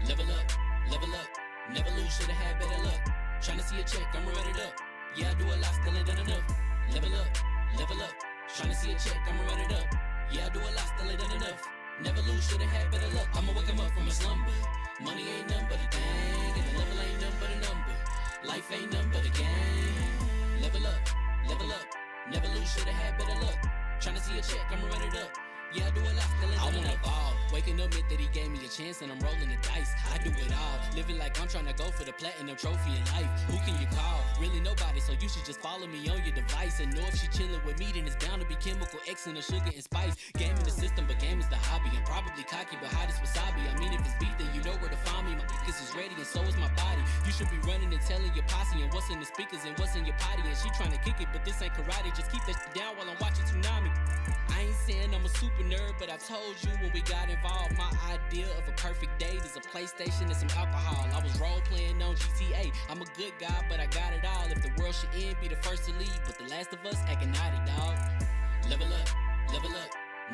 Level up, never lose, should've had better luck. Tryna see a check, I'ma run it up. Yeah, I do a lot, still ain't done enough. Level up, tryna see a check, I'ma run it up. Yeah, I do a lot, still ain't done enough. Never lose, should've had better luck. I'ma wake 'em up from a slumber. Money ain't nothing but a thing, and the level ain't nothing but a number. Life ain't nothing but a game. Level up, never lose, should've had better luck. Tryna see a check, I'ma run it up. Yeah, I do a lot, still ain't done enough. Ball. Waking up meant that he gave me a chance and I'm rolling the dice. I do it all, living like I'm trying to go for the platinum trophy in life. Who can you call? Really nobody, so you should just follow me on your device. And know if she chilling with me, then it's bound to be chemical X and the sugar and spice. Game in the system, but game is the hobby. I'm probably cocky, but hot as wasabi. I mean, if it's beef, then you know where to find me. My niggas is ready and so is my body. You should be running and telling your posse and what's in the speakers and what's in your potty. And she trying to kick it, but this ain't karate. Just keep that shit down while I'm watching Tsunami. I ain't saying I'm a super nerd, but I told you when we got involved, my idea of a perfect date is a PlayStation and some alcohol. I was role playing on GTA. I'm a good guy, but I got it all. If the world should end, be the first to leave, but the last of us acting naughty, dog. Level up,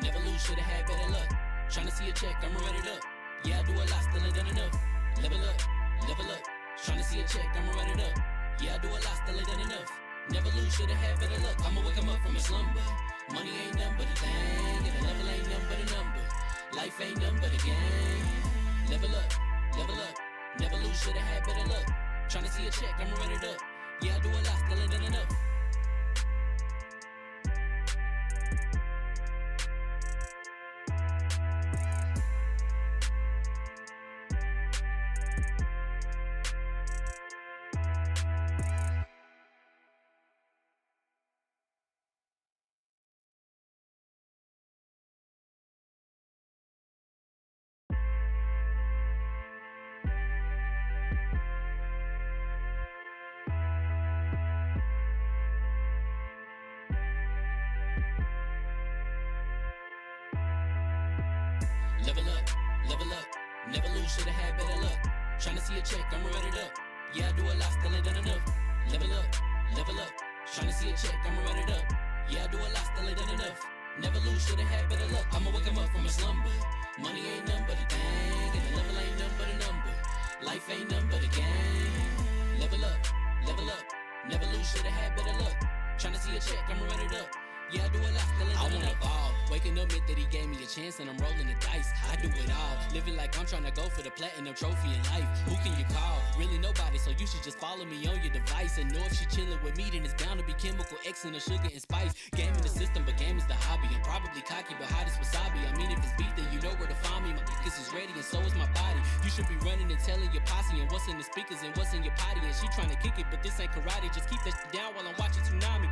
never lose, should've had better luck. Tryna see a check, I'ma run it up. Yeah, I do a lot, still ain't done enough. Level up, tryna see a check, I'ma run it up. Yeah, I do a lot, still ain't done enough. Never lose, should've had better luck. I'ma wake 'em up from a slumber. Money ain't nothing but a thing, and the level ain't nothing but a number. Life ain't nothing but a game. Level up, never lose, should've had better luck. Tryna see a check, I'ma run it up. Yeah, I do a lot, still ain't done enough. Level up, never lose, should've had better luck. Tryna see a check, I'ma run it up. Yeah, I do a lot, still ain't done enough. Level up, tryna see a check, I'ma run it up. Yeah, I do a lot, still ain't done enough. Never lose, should've had better luck. I'ma wake 'em up from a slumber. Money ain't nothing but a thing, and the level ain't nothing but a number. Life ain't nothing but a game. Level up, never lose, should've had better luck. Tryna see a check, I'ma run it up. Yeah, I do a lot, still ain't done enough. Ball. Waking up meant that he gave me a chance and I'm rolling the dice. I do it all, living like I'm trying to go for the platinum trophy in life. Who can you call? Really nobody, so you should just follow me on your device. And know if she chilling with me, then it's bound to be chemical X and the sugar and spice. Game in the system, but game is the hobby. I'm probably cocky, but hot as wasabi. I mean, if it's beef, then you know where to find me. My niggas is ready and so is my body. You should be running and telling your posse and what's in the speakers and what's in your potty. And she trying to kick it, but this ain't karate. Just keep that shit down while I'm watching Tsunami.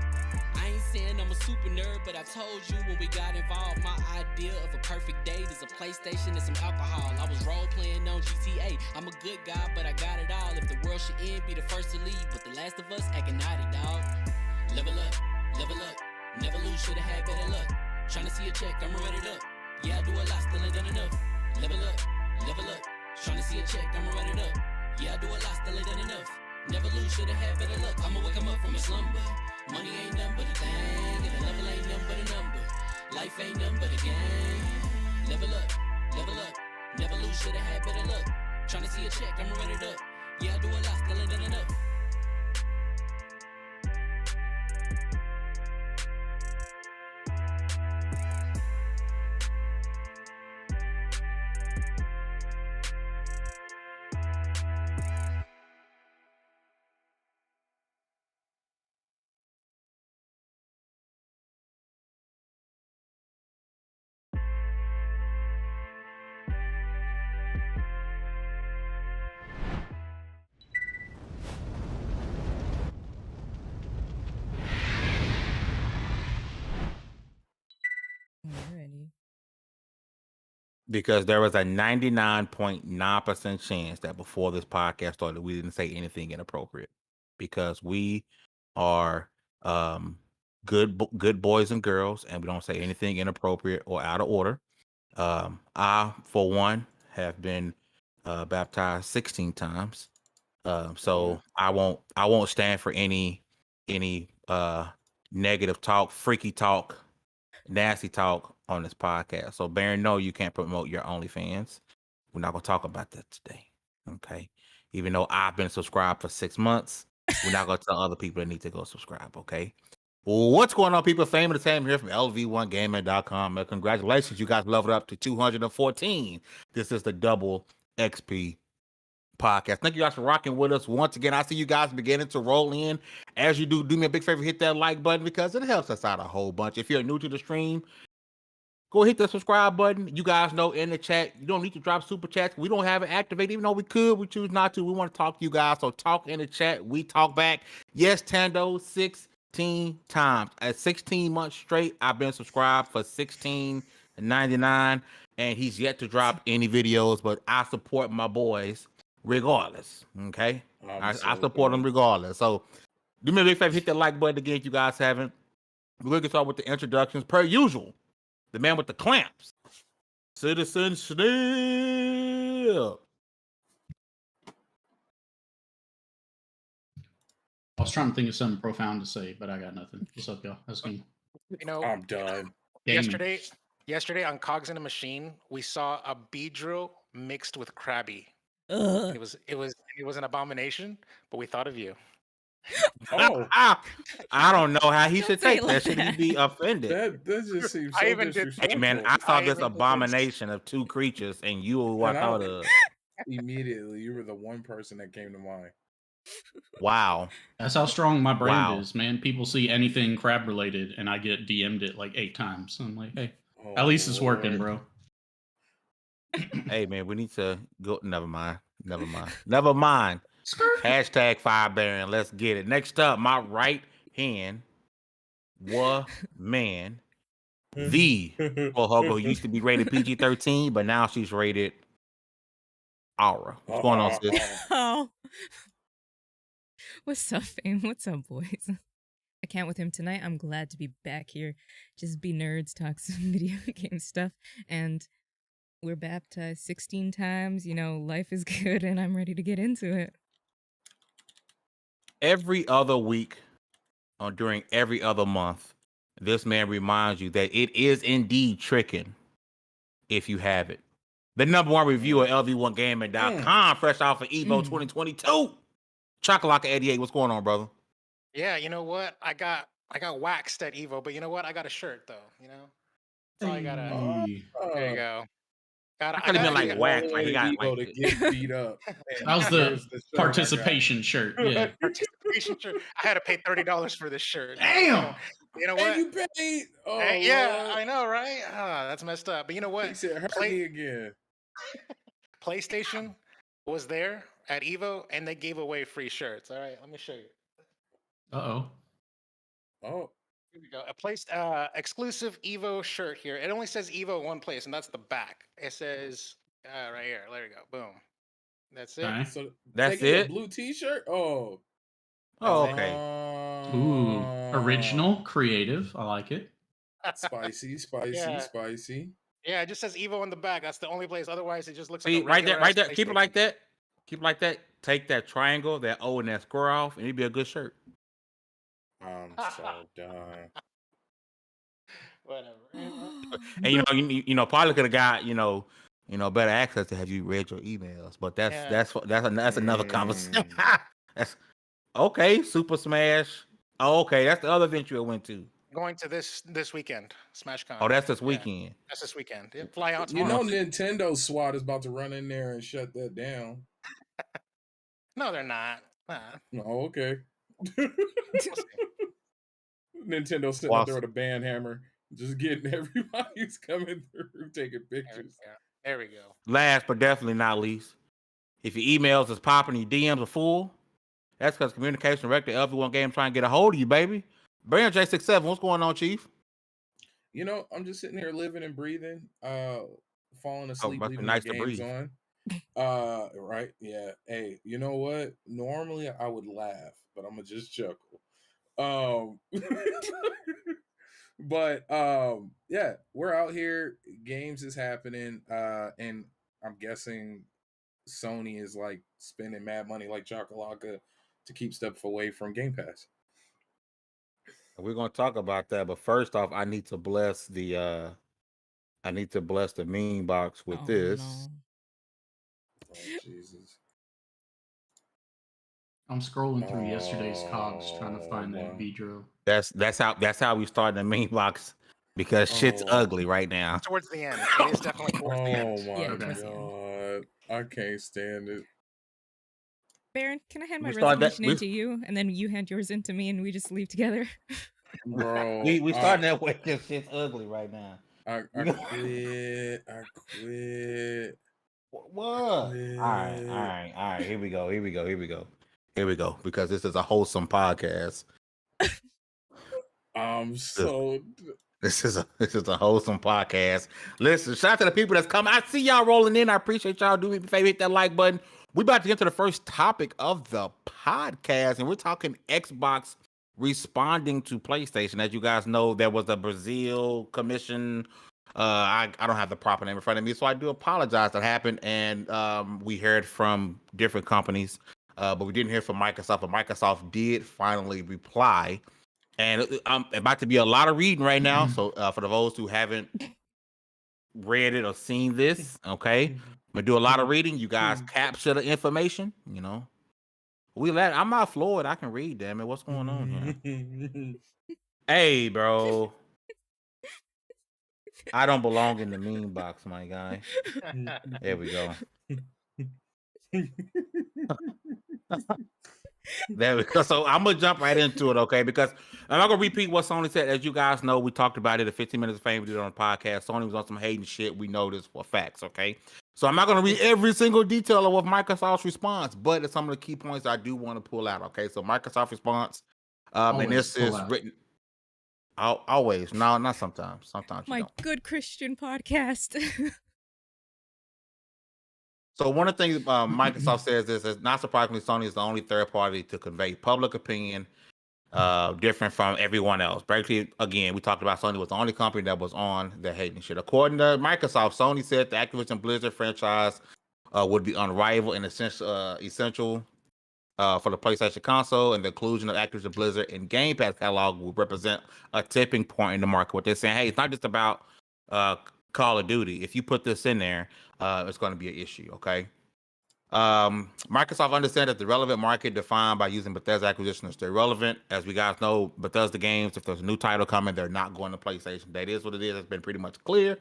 I ain't saying I'm a super nerd, but I told you when we got involved, my idea of a perfect date is a PlayStation and some alcohol. I was role playing on GTA. I'm a good guy, but I got it all. If the world should end, be the first to leave, but the last of us acting naughty, dog. Level up, never lose, should've had better luck. Tryna see a check, I'ma run it up. Yeah, I do a lot, still ain't done enough. Level up, tryna see a check, I'ma run it up. Yeah, I do a lot, still ain't done enough. Never lose, should've had better luck. I'ma wake 'em up from a slumber. Money ain't nothing but a thing, and the level ain't nothing but a number. Life ain't nothing but a game. Level up, never lose, should've had better luck. Tryna see a check, I'ma run it up. Yeah, I do a lot, still ain't done enough. Alrighty. Because there was a 99.9% chance that before this podcast started, we didn't say anything inappropriate. Because we are good boys and girls, and we don't say anything inappropriate or out of order. I, for one, have been baptized 16 times. So I won't stand for any negative talk, freaky talk, nasty talk on this podcast. So Baron, no, you can't promote your OnlyFans. We're not gonna talk about that today. Okay. Even though I've been subscribed for 6 months, we're not gonna tell other people that need to go subscribe, okay? Well, what's going on, people? Fame and the Same here from LV1Gaming.com. And congratulations, you guys leveled up to 214. This is the Double XP podcast. Thank you guys for rocking with us once again. I see you guys beginning to roll in. As you do me a big favor, hit that like button because it helps us out a whole bunch. If you're new to the stream, go hit the subscribe button. You guys know in the chat, you don't need to drop super chats. We don't have it activated, even though we could. We choose not to. We want to talk to you guys. So talk in the chat. We talk back. Yes, Tando, 16 times. At 16 months straight, I've been subscribed for $16.99. And he's yet to drop any videos, but I support my boys regardless. Okay? I support them regardless. So do me a big favor, hit that like button again if you guys haven't. We're going to start with the introductions per usual. The man with the clamps. Citizen Snip. I was trying to think of something profound to say, but I got nothing. What's up, y'all? How's it going? You know, I'm done. yesterday on Cogs in a Machine, we saw a Beedrill mixed with Krabby. Ugh. It was an abomination, but we thought of you. Oh, I don't know how he Don't should say take it that. like Should he that. be offended? that just seems I so even did- disrespectful. Hey man, I saw this even- abomination of two creatures, and you were what I And I- thought of. Immediately, you were the one person that came to mind. Wow. That's how strong my brand Wow. is, man. People see anything crab related, and I get DM'd it like 8 times. So I'm like, hey, Oh, at least it's working, Lord. bro. Hey man, we need to go. Never mind. Hashtag Fire Baron. Let's get it. Next up, my right hand man. The Hugger who used to be rated PG-13, but now she's rated Aura. What's going on, sis? Oh. What's up, fam? What's up, boys? I can't with him tonight. I'm glad to be back here. Just be nerds, talk some video game stuff. And we're baptized 16 times. You know, life is good, and I'm ready to get into it. Every other week or during every other month, this man reminds you that it is indeed tricking if you have it. The number one reviewer, LV1Gaming.com, fresh off of Evo 2022. Chocolate 88, what's going on, brother? Yeah, you know what? I got waxed at Evo, but you know what? I got a shirt though. You know, that's all I gotta. Hey. There you go. I thought he meant like wax, like he got Evo like to get beat up. That was Here's the shirt I got. participation shirt. Yeah. Participation shirt. I had to pay $30 for this shirt. Damn. You know And what? you paid. Oh, Hey, yeah, Lord. I know, right? That's messed up. But you know He what? said, hurt me again. PlayStation was there at Evo, and they gave away free shirts. All right, let me show you. Uh-oh. Oh, Here we go. Exclusive Evo shirt here. It only says Evo one place, and that's the back. It says right here. There you go. Boom. That's it. Okay. so That's they gave it? A blue T-shirt. Oh. Oh, okay. Ooh. Original, creative. I like it. Spicy. Yeah. Yeah, it just says Evo on the back. That's the only place. Otherwise, it just looks See, like a right there. regular-ass Keep it PlayStation. like that. Keep it like that. Take that triangle, that O and that square off, and it'd be a good shirt. I'm so done. Whatever. And you know, probably could have got better access to have you read your emails, but that's another conversation. That's okay. Super Smash. Oh, okay, that's the other event you went to. Going to this weekend, SmashCon. Oh, that's this Yeah, weekend. that's this weekend. Yeah, fly out You tomorrow. know, Nintendo SWAT is about to run in there and shut that down. No, they're not. Nah. Oh, okay. We'll see. Nintendo sitting Well, out there with a band hammer, just getting everybody who's coming through taking pictures. There we go. Last but definitely not least, if your emails is popping, your DMs are full, that's because communication director LV1 Game trying to get a hold of you, baby. Brand J67, what's going on, Chief? You know, I'm just sitting here living and breathing, falling asleep, must be leaving nice the to games breathe. on. Right? Yeah. Hey, you know what? Normally I would laugh, but I'm gonna just chuckle. But yeah, we're out here. Games is happening, and I'm guessing Sony is like spending mad money like Chakalaka to keep stuff away from Game Pass. We're gonna talk about that, but first off, I need to bless the meme box with this. No. Oh, Jesus. I'm scrolling through yesterday's COGs trying to find that my. Vidro. That's how we started the meme box because shit's Oh. ugly right now. Towards the end. It is definitely towards the Oh end. my Yeah, Okay. towards the end. god. I can't stand it. Baron, can I hand my We started that- resolution into you, and then you hand yours into me, and we just leave together? Bro. We starting that way because shit's ugly right now. I quit. I quit. What? All right. Here we go. Because this is a wholesome podcast. I'm so. This is a wholesome podcast. Listen, shout out to the people that's coming. I see y'all rolling in. I appreciate y'all. Do me a favor, hit that like button. We about to get to the first topic of the podcast, and we're talking Xbox responding to PlayStation. As you guys know, there was a Brazil commission. I don't have the proper name in front of me, so I do apologize. That happened, and we heard from different companies, but we didn't hear from Microsoft. But Microsoft did finally reply. And I'm about to be a lot of reading right now. So for those who haven't read it or seen this, okay, I'm gonna do a lot of reading. You guys capture the information, you know. I'm not Floyd. I can read, damn it. What's going on here? Hey, bro. I don't belong in the meme box, my guy. There we go. There we go. So I'm gonna jump right into it, okay? Because I'm not gonna repeat what Sony said. As you guys know, we talked about it at 15 Minutes of Fame. We did it on the podcast. Sony was on some hating shit. We know this for facts, okay? So I'm not gonna read every single detail of what Microsoft's response, but it's some of the key points I do want to pull out, okay? So Microsoft response, and this is written. Always, no, not sometimes. Sometimes you My don't. good Christian podcast. So one of the things Microsoft says is not surprisingly, Sony is the only third party to convey public opinion different from everyone else. Basically, again, we talked about Sony was the only company that was on the hating shit. According to Microsoft, Sony said the Activision Blizzard franchise would be unrivaled and essential for the PlayStation console, and the inclusion of Activision Blizzard in Game Pass catalog will represent a tipping point in the market. What they're saying, hey, it's not just about Call of Duty. If you put this in there, it's going to be an issue, okay? Microsoft understands that the relevant market defined by using Bethesda acquisition is still relevant. As we guys know, Bethesda games, if there's a new title coming, they're not going to PlayStation. That is what it is. It's been pretty much clear.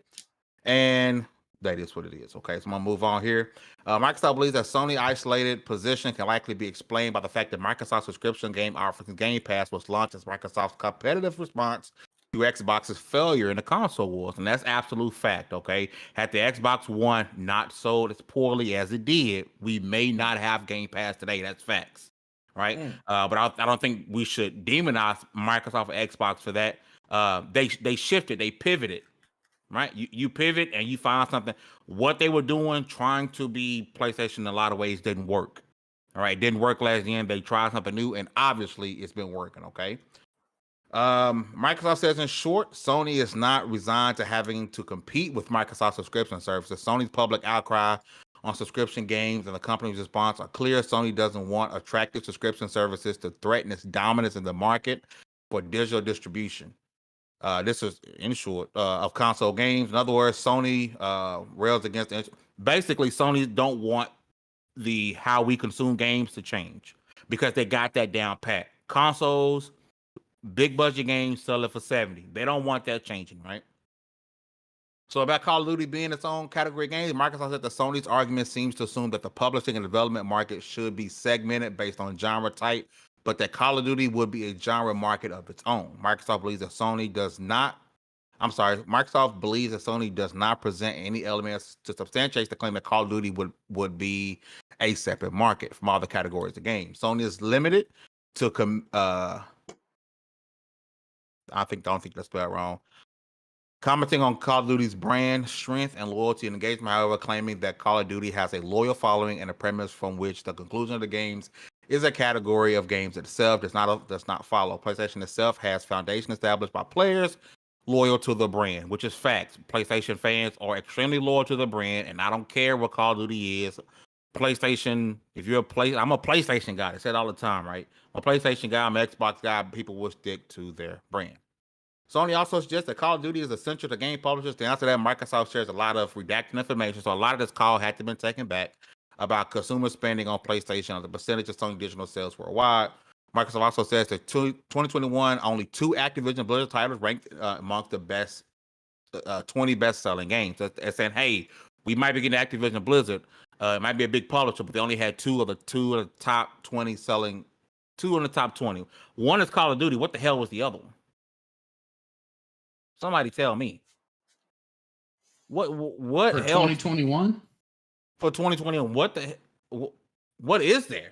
And that is what it is. Okay, so I'm gonna move on here. Microsoft believes that Sony's isolated position can likely be explained by the fact that Microsoft's subscription game offering Game Pass was launched as Microsoft's competitive response to Xbox's failure in the console wars, and that's absolute fact. Okay, had the Xbox One not sold as poorly as it did, we may not have Game Pass today. That's facts, right? But I don't think we should demonize Microsoft or Xbox for that. They shifted, they pivoted. Right, you pivot and you find something. What they were doing, trying to be PlayStation, in a lot of ways didn't work. All right, didn't work last year. They tried something new, and obviously it's been working. Okay. Microsoft says in short, Sony is not resigned to having to compete with Microsoft subscription services. Sony's public outcry on subscription games and the company's response are clear. Sony doesn't want attractive subscription services to threaten its dominance in the market for digital distribution. This is in short of console games. In other words, Sony rails against basically Sony don't want the how we consume games to change because they got that down pat. Consoles, big budget games sell it for $70. They don't want that changing, right? So about Call of Duty being its own category game, Microsoft said that Sony's argument seems to assume that the publishing and development market should be segmented based on genre type, but that Call of Duty would be a genre market of its own. Microsoft believes that Sony does not present any elements to substantiate the claim that Call of Duty would be a separate market from all the categories of games. Sony is limited to I don't think that's spelled wrong. Commenting on Call of Duty's brand strength and loyalty and engagement, however, claiming that Call of Duty has a loyal following and a premise from which the conclusion of the games is a category of games itself does not follow. PlayStation itself has foundation established by players loyal to the brand, which is facts. PlayStation fans are extremely loyal to the brand, and I don't care what Call of Duty is. PlayStation, I'm a PlayStation guy. I say it all the time, right? I'm a PlayStation guy, I'm an Xbox guy. People will stick to their brand. Sony also suggests that Call of Duty is essential to game publishers. To answer that, Microsoft shares a lot of redacted information, so a lot of this call had to be taken back. about consumer spending on PlayStation as a percentage of Sony digital sales worldwide. Microsoft also says that 2021, only 2 Activision Blizzard titles ranked amongst the best 20 best-selling games. It's saying, hey, we might be getting Activision Blizzard. It might be a big publisher, but they only had two of the top 20 selling. 2 in the top 20. One is Call of Duty. What the hell was the other one? Somebody tell me. What For hell 2021? For 2021? What is there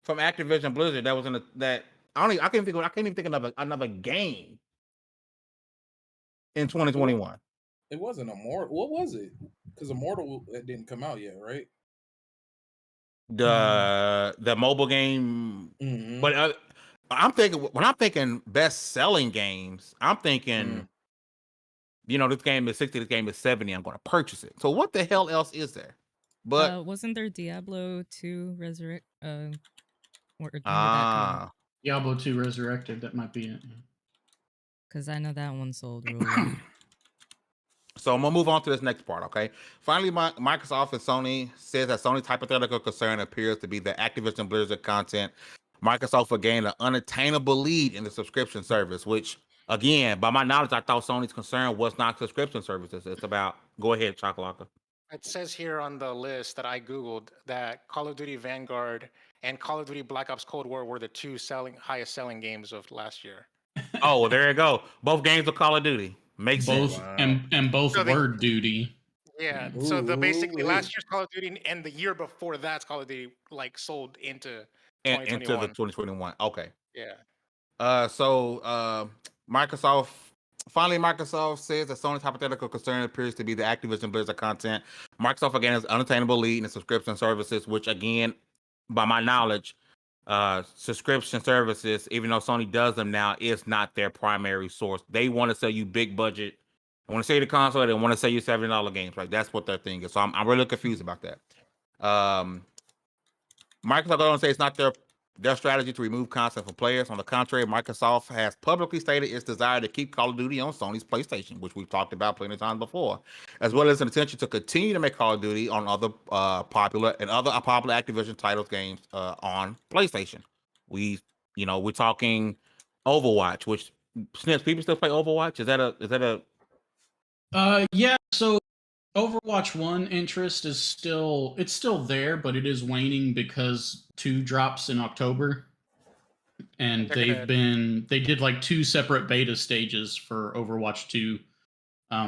from Activision Blizzard that was in that I can't even think of another game in 2021. It wasn't Immortal. What was it? Because Immortal didn't come out yet, right? The mobile game, but I'm thinking best selling games. I'm thinking, this game is 60, this game is 70. I'm going to purchase it. So what the hell else is there? But wasn't there Diablo 2 Resurrect? Or when did that come out? Diablo 2 Resurrected. That might be it. Because I know that one sold real well. So I'm gonna move on to this next part, okay? Finally, Microsoft and Sony says that Sony's hypothetical concern appears to be that Activision Blizzard content. Microsoft will gain an unattainable lead in the subscription service, which, again, by my knowledge, I thought Sony's concern was not subscription services. It's about, go ahead, Chocolate. It says here on the list that I Googled that Call of Duty Vanguard and Call of Duty Black Ops Cold War were the 2 highest selling games of last year. Oh, well, there you go. Both games of Call of Duty. Makes both sense. And both were duty. Yeah. So basically last year's Call of Duty and the year before that's Call of Duty sold into 2021. Into the 2021. Okay. Yeah. So Microsoft says that Sony's hypothetical concern appears to be the Activision Blizzard content. Microsoft again has unattainable lead in the subscription services, which again, by my knowledge, subscription services, even though Sony does them now, is not their primary source. They want to sell you big budget. They want to sell you the console. They want to sell you $70 games. Right? That's what their thing is. So I'm really confused about that. Microsoft going to say it's not their strategy to remove content from players. On the contrary, Microsoft has publicly stated its desire to keep Call of Duty on Sony's PlayStation, which we've talked about plenty of times before, as well as an intention to continue to make Call of Duty on other popular Activision titles games on PlayStation. We're talking Overwatch, which Snips, people still play Overwatch. Is that a yeah, so Overwatch 1 interest is still there, but it is waning because 2 drops in October. And they did 2 separate beta stages for Overwatch 2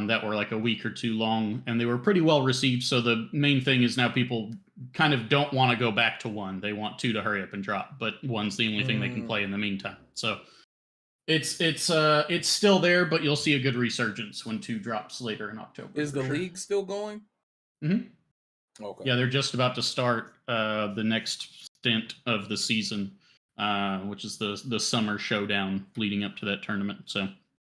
that were a week or 2 long, and they were pretty well received. So the main thing is now people kind of don't want to go back to 1. They want 2 to hurry up and drop, but 1's the only thing they can play in the meantime. So it's still there, but you'll see a good resurgence when 2 drops later in October. Is the league still going? Mm-hmm. Okay. Yeah, they're just about to start the next stint of the season, which is the summer showdown leading up to that tournament. So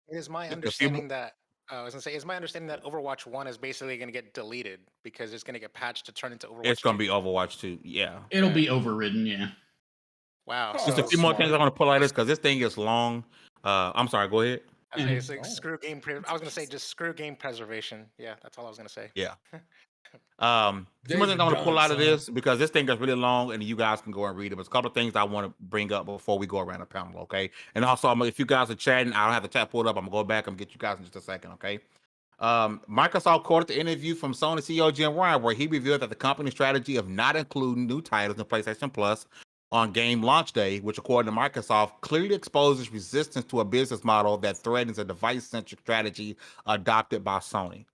it is my understanding that Overwatch 1 is basically going to get deleted because it's going to get patched to turn into Overwatch 2. It's going to be Overwatch 2. Yeah. It'll be overridden. Yeah. Wow. Just a few more things I want to pull out of this because this thing is long. I'm sorry. Go ahead. Screw game. I was going to say just screw game preservation. Yeah, that's all I was going to say. Yeah. Two more things I want to pull out of this because this thing is really long and you guys can go and read it. But there's a couple of things I want to bring up before we go around the panel, okay? And also, if you guys are chatting, I don't have the chat pulled up. I'm going to go back and get you guys in just a second, okay? Microsoft quoted the interview from Sony CEO Jim Ryan where he revealed that the company's strategy of not including new titles in PlayStation Plus on game launch day, which according to Microsoft, clearly exposes resistance to a business model that threatens a device-centric strategy adopted by Sony.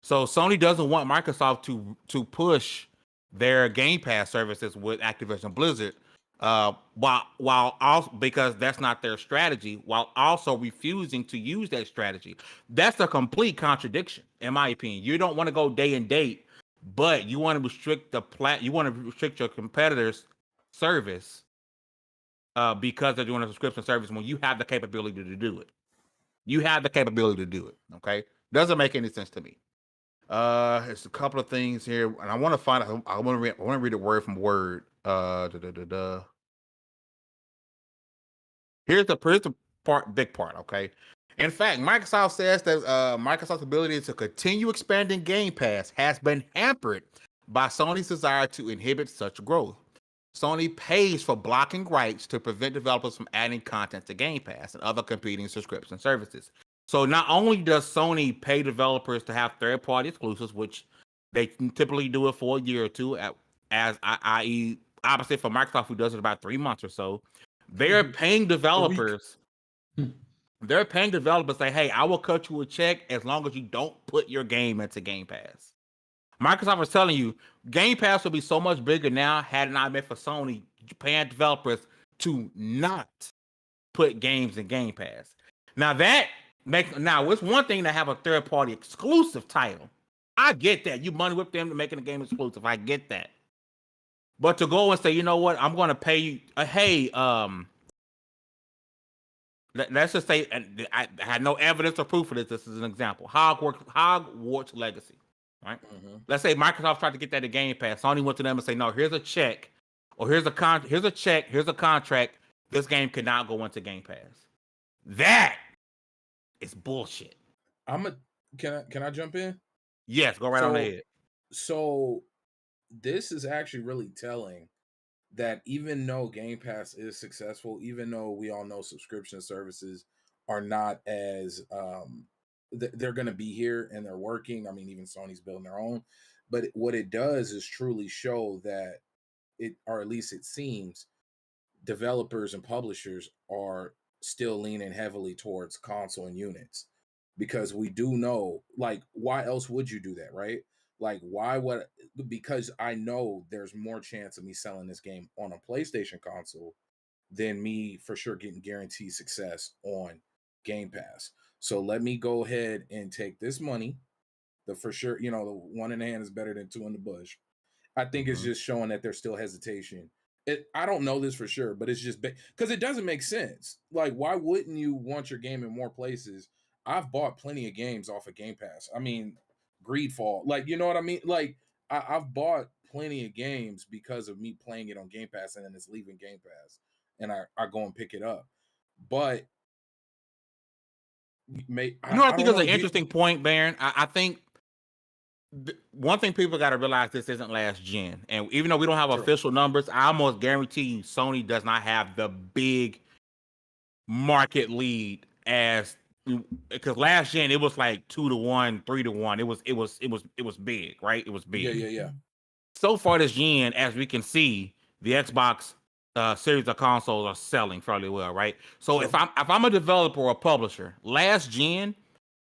So Sony doesn't want Microsoft to push their Game Pass services with Activision Blizzard, while also because that's not their strategy, while also refusing to use that strategy. That's a complete contradiction, in my opinion. You don't want to go day and date, but you want to restrict your competitors' service because they're doing a subscription service when you have the capability to do it. You have the capability to do it. Okay, doesn't make any sense to me. There's a couple of things here, and I want to find out. I want to read it word from word. Here's the big part. Okay. In fact, Microsoft says that Microsoft's ability to continue expanding Game Pass has been hampered by Sony's desire to inhibit such growth. Sony pays for blocking rights to prevent developers from adding content to Game Pass and other competing subscription services. So not only does Sony pay developers to have third-party exclusives, which they typically do it for a year or two, i.e., opposite for Microsoft, who does it about 3 months or so, they're paying developers. They're paying developers say, hey, I will cut you a check as long as you don't put your game into Game Pass. Microsoft was telling you Game Pass would be so much bigger now had it not been for Sony paying developers to not put games in Game Pass. Now it's one thing to have a third party exclusive title. I get that. You money whip them to making the game exclusive. I get that. But to go and say, you know what, I'm going to pay you. Let's just say, and I had no evidence or proof of this. This is an example. Hogwarts Legacy. Right? Mm-hmm. Let's say Microsoft tried to get that to Game Pass. Sony went to them and say, "No, here's a check, or here's a check, here's a contract. This game cannot go into Game Pass." That is bullshit. Can I jump in? Yes, go right on ahead. So this is actually really telling that even though Game Pass is successful, even though we all know subscription services are not as they're going to be here and they're working. I mean, even Sony's building their own. But what it does is truly show that or at least it seems, developers and publishers are still leaning heavily towards console and units. Because we do know, like, why else would you do that, right? Like, because I know there's more chance of me selling this game on a PlayStation console than me for sure getting guaranteed success on Game Pass. So let me go ahead and take this money. The one in the hand is better than two in the bush. I think it's just showing that there's still hesitation. I don't know this for sure, but it's just because it doesn't make sense. Like, why wouldn't you want your game in more places? I've bought plenty of games off of Game Pass. I mean, Greedfall, like, you know what I mean? Like, I've bought plenty of games because of me playing it on Game Pass, and then it's leaving Game Pass, and I go and pick it up. But I think it's an interesting point, Baron. I think one thing people got to realize, this isn't last gen, and even though we don't have official numbers, I almost guarantee you Sony does not have the big market lead because last gen it was like 2-1, 3-1. It was big, right? It was big. Yeah. So far this gen, as we can see, the Xbox series of consoles are selling fairly well, right? So if I'm a developer or a publisher, last gen,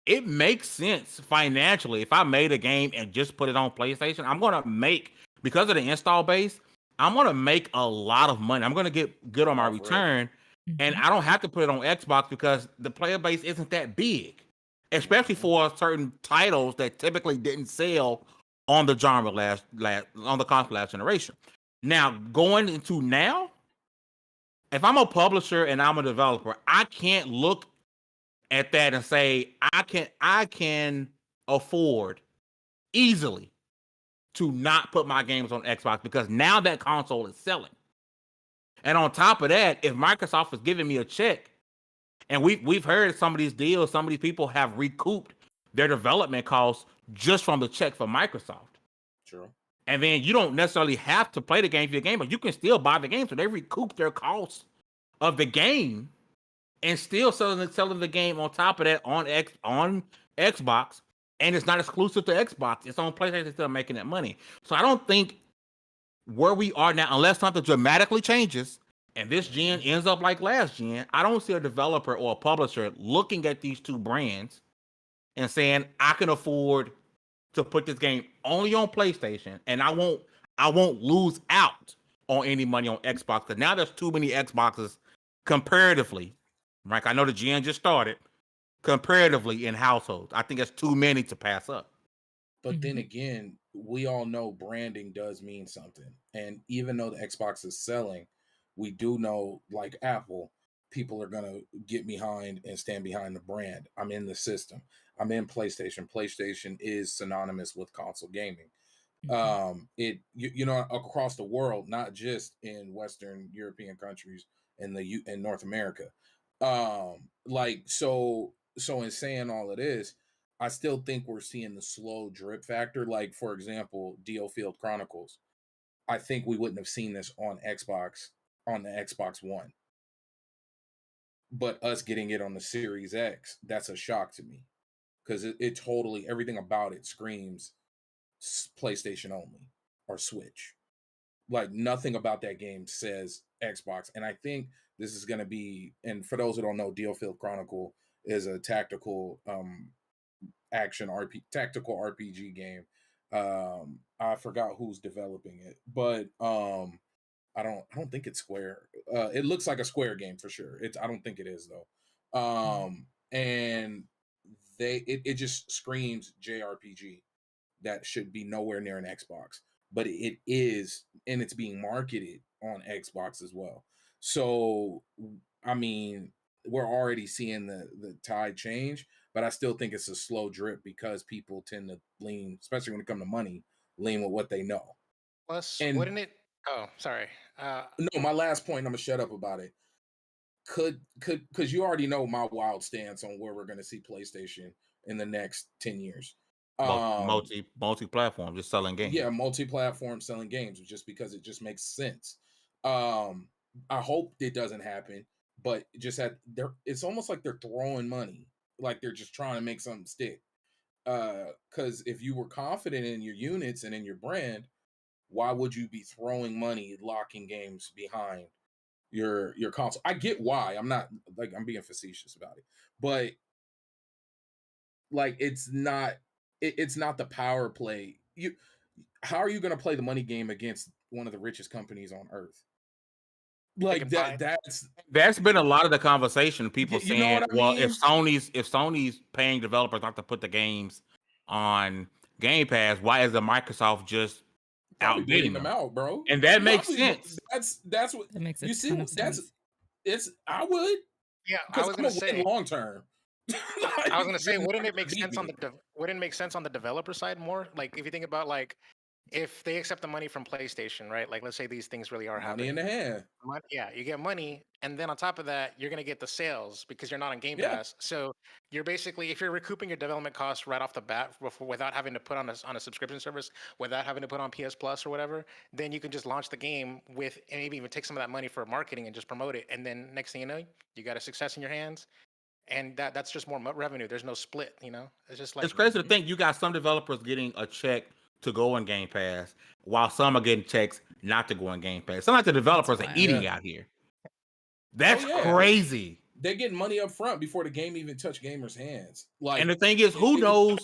it makes sense financially. If I made a game and just put it on PlayStation, I'm gonna make, because of the install base, I'm gonna make a lot of money. I'm gonna get good on my return, and I don't have to put it on Xbox because the player base isn't that big, especially for certain titles that typically didn't sell on the genre on the console last generation. Now going into now, if I'm a publisher and I'm a developer, I can't look at that and say I can afford easily to not put my games on Xbox because now that console is selling. And on top of that, if Microsoft is giving me a check, and we've heard some of these deals, some of these people have recouped their development costs just from the check from Microsoft. True. And then you don't necessarily have to play the game for your game, but you can still buy the game. So they recoup their costs of the game and still selling the game on top of that on Xbox. And it's not exclusive to Xbox. It's on PlayStation, still making that money. So I don't think where we are now, unless something dramatically changes and this gen ends up like last gen, I don't see a developer or a publisher looking at these two brands and saying, I can afford to put this game only on PlayStation and I won't lose out on any money on Xbox, because now there's too many Xboxes comparatively. Right? I know the gen just started. Comparatively in households, I think it's too many to pass up. But then again, we all know branding does mean something. And even though the Xbox is selling, we do know, like Apple, people are going to get behind and stand behind the brand. I'm in the system. I'm in PlayStation. PlayStation is synonymous with console gaming. Across the world, not just in Western European countries and in North America. So in saying all of this, I still think we're seeing the slow drip factor. Like, for example, Field Chronicles. I think we wouldn't have seen this on Xbox, on the Xbox One. But us getting it on the Series X, that's a shock to me. Because it totally, everything about it screams PlayStation only or Switch. Like, nothing about that game says Xbox. And I think this is going to be, and for those who don't know, Field Chronicle is a tactical tactical RPG game. I forgot who's developing it, but I don't think it's Square. It looks like a Square game for sure. I don't think it is though. And it just screams JRPG that should be nowhere near an Xbox, but it is, and it's being marketed on Xbox as well. So I mean, we're already seeing the tide change, but I still think it's a slow drip because people tend to lean, especially when it comes to money, lean with what they know. Plus, And wouldn't it? Oh, sorry. no, my last point, I'm gonna shut up about it. Because you already know my wild stance on where we're gonna see PlayStation in the next 10 years. Multi-platform, just selling games. Yeah, multi-platform selling games, just because it just makes sense. I hope it doesn't happen, but it's almost like they're throwing money, like they're just trying to make something stick. Because if you were confident in your units and in your brand, why would you be throwing money locking games behind your console? I get why. I'm not like, I'm being facetious about it, but like it's not the power play. How are you going to play the money game against one of the richest companies on earth? Like that's been a lot of the conversation. People you know saying, what I well, mean? if Sony's paying developers not to put the games on Game Pass, why is the Microsoft just outbidding them out, bro? And that makes sense. That's what that makes you see. I would. Yeah, I was going to say long term. I was going to say, wouldn't it make sense on the developer side more? Like, if you think about, like, if they accept the money from PlayStation, right? Like, let's say these things really are happening. Money in the hand. Yeah, you get money, and then on top of that, you're gonna get the sales because you're not on Game Pass. So you're basically, if you're recouping your development costs right off the bat without having to put on a subscription service, without having to put on PS Plus or whatever, then you can just launch the game with, and maybe even take some of that money for marketing and just promote it. And then next thing you know, you got a success in your hands, and that's just more revenue. There's no split, you know. It's just like, it's crazy to think you got some developers getting a check to go on Game Pass, while some are getting checks not to go on Game Pass. Some of the developers are eating out here. That's crazy. They're getting money up front before the game even touch gamers' hands. Like, and the thing is, who knows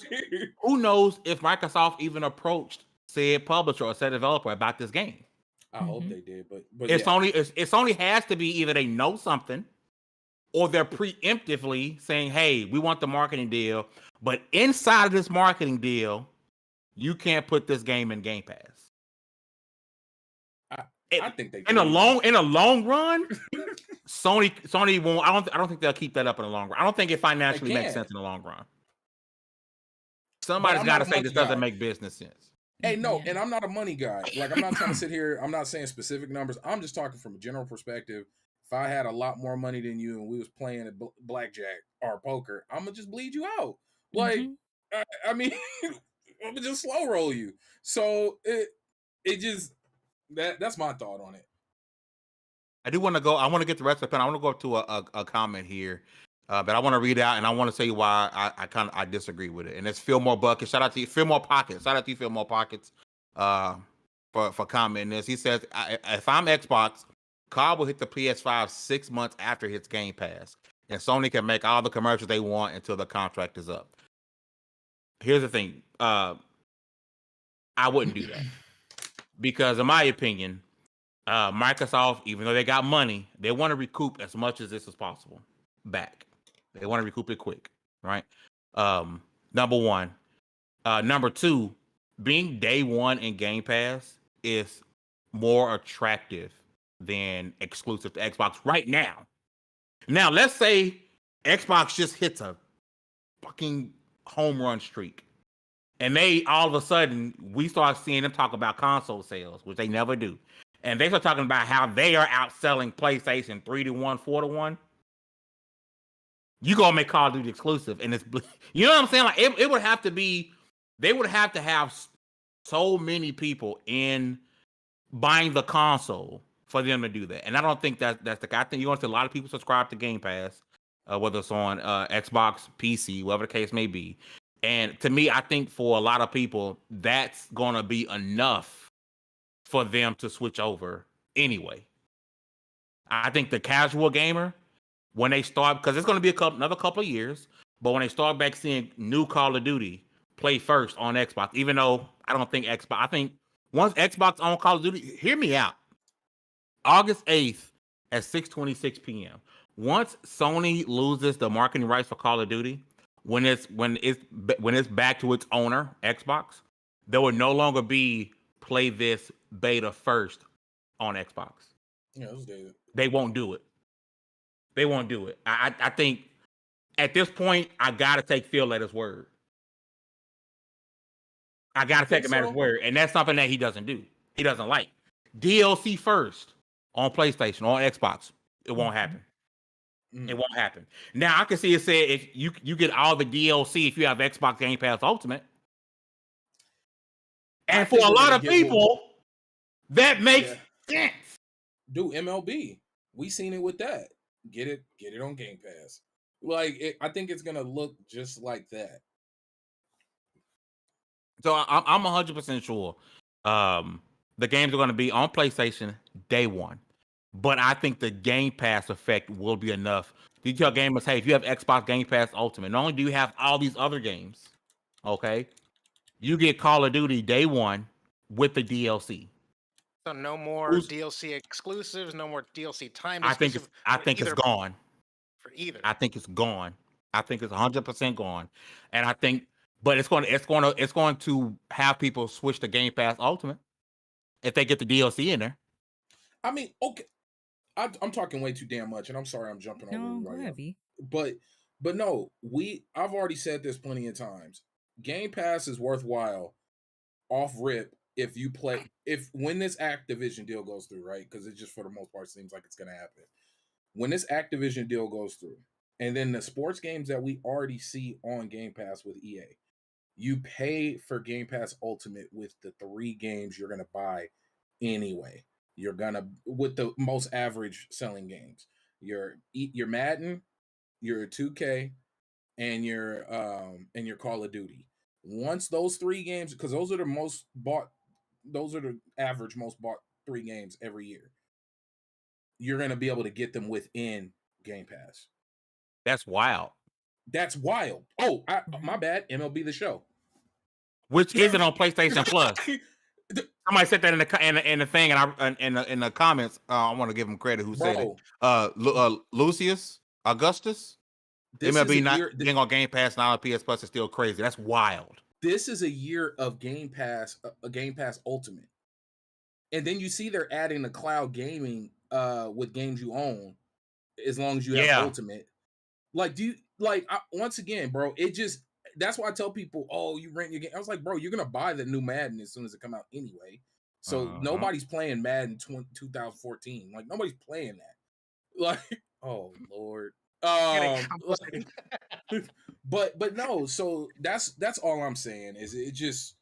if Microsoft even approached said publisher or said developer about this game? I hope they did, but it's only has to be either they know something or they're preemptively saying, hey, we want the marketing deal, but inside of this marketing deal, you can't put this game in Game Pass. I think they in a long run, Sony won't. I don't think they'll keep that up in the long run. I don't think it financially makes sense in the long run. Somebody's got to say this doesn't make business sense. Hey, no, and I'm not a money guy. Like, I'm not trying to sit here. I'm not saying specific numbers. I'm just talking from a general perspective. If I had a lot more money than you and we was playing at blackjack or poker, I'm gonna just bleed you out. Like, I mean, I'm gonna just slow roll you. So it just that's my thought on it. I do want to go. I want to get the rest of the pen. I want to go up to a comment here, but I want to read out and I want to say why I disagree with it. And it's Fillmore Bucket. Shout out to you, Fillmore Pockets. Shout out to you, Fillmore Pockets, for commenting this. He says, if I'm Xbox, Carl will hit the PS5 6 months after it hits Game Pass, and Sony can make all the commercials they want until the contract is up. Here's the thing. I wouldn't do that. Because in my opinion, Microsoft, even though they got money, they want to recoup as much as this as possible back. They want to recoup it quick, right? Number one. Number two, being day one in Game Pass is more attractive than exclusive to Xbox right now. Now, let's say Xbox just hits a fucking home run streak. And they, all of a sudden, we start seeing them talk about console sales, which they never do. And they start talking about how they are outselling PlayStation 3-1, 4-1. You gonna make Call of Duty exclusive, and you know what I'm saying? Like it would have to be, they would have to have so many people in buying the console for them to do that. And I don't think that's the guy. I think you're gonna see a lot of people subscribe to Game Pass, whether it's on Xbox, PC, whatever the case may be. And to me, I think for a lot of people, that's gonna be enough for them to switch over anyway. I think the casual gamer, when they start, because it's going to be another couple of years, but when they start back seeing new Call of Duty play first on Xbox, even though I don't think Xbox, I think once Xbox on Call of Duty, hear me out. August 8th at 6:26 p.m. Once Sony loses the marketing rights for Call of Duty, when it's back to its owner, Xbox, there will no longer be play this beta first on Xbox. Yeah, let's do it. They won't do it. They won't do it. I think at this point, I gotta take Phil at his word. I gotta take him at his word, and that's something that he doesn't do. He doesn't like DLC first on PlayStation or Xbox. It won't happen. It won't happen. Now I can see it said if you get all the DLC if you have Xbox Game Pass Ultimate, and for a lot of people, that makes sense. Do MLB. We seen it with that. Get it on Game Pass. Like I think it's gonna look just like that. So I'm 100% sure the games are going to be on PlayStation day one, but I think the Game Pass effect will be enough. You tell gamers, hey, if you have Xbox Game Pass Ultimate, not only do you have all these other games, okay, you get Call of Duty day one with the DLC. So no more DLC exclusives, no more DLC time exclusive. I think it's gone. For either. I think it's gone. I think it's 100% gone. And I think, but it's going to have people switch to Game Pass Ultimate if they get the DLC in there. I mean, okay, I'm talking way too damn much, and I'm sorry I'm jumping over you right now. But no, I've already said this plenty of times. Game Pass is worthwhile off rip when this Activision deal goes through, right? Because it just for the most part seems like it's going to happen. When this Activision deal goes through, and then the sports games that we already see on Game Pass with EA, you pay for Game Pass Ultimate with the 3 games you're going to buy anyway. You're going to, with the most average selling games, your Madden, your 2K, and your Call of Duty. Once those 3 games, because those are the average most bought 3 games every year, you're going to be able to get them within Game Pass. That's wild. That's wild. Oh, my bad. MLB The Show, which isn't on PlayStation Plus. Somebody said that in the thing, and in the comments. I want to give him credit. Who said it? Lucius Augustus. MLB not being on Game Pass, not on PS Plus is still crazy. That's wild. This is a year of Game Pass, a Game Pass Ultimate, and then you see they're adding the cloud gaming with games you own, as long as you have Ultimate. Like, once again, bro, that's why I tell people, oh, you rent your game. I was like, bro, you're gonna buy the new Madden as soon as it come out anyway. So nobody's playing Madden 2014. Like, nobody's playing that. Like, oh Lord. But no, so that's all I'm saying is it just,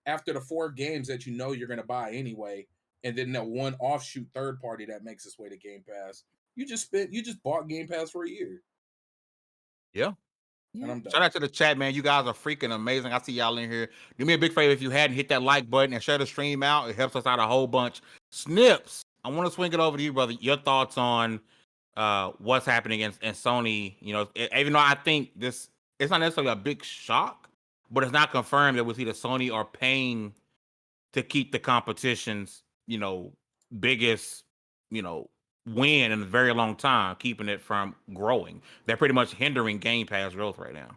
after the 4 games that you know you're gonna buy anyway, and then the one offshoot third party that makes its way to Game Pass, you just bought Game Pass for a year. Yeah. And I'm done. Shout out to the chat, man. You guys are freaking amazing. I see y'all in here. Do me a big favor if you hadn't, hit that like button and share the stream out. It helps us out a whole bunch. Snips, I want to swing it over to you, brother. Your thoughts on what's happening in Sony? You know, even though I think it's not necessarily a big shock, but it's not confirmed that we see that Sony are paying to keep the competition's, biggest, win in a very long time, keeping it from growing. They're pretty much hindering Game Pass growth right now.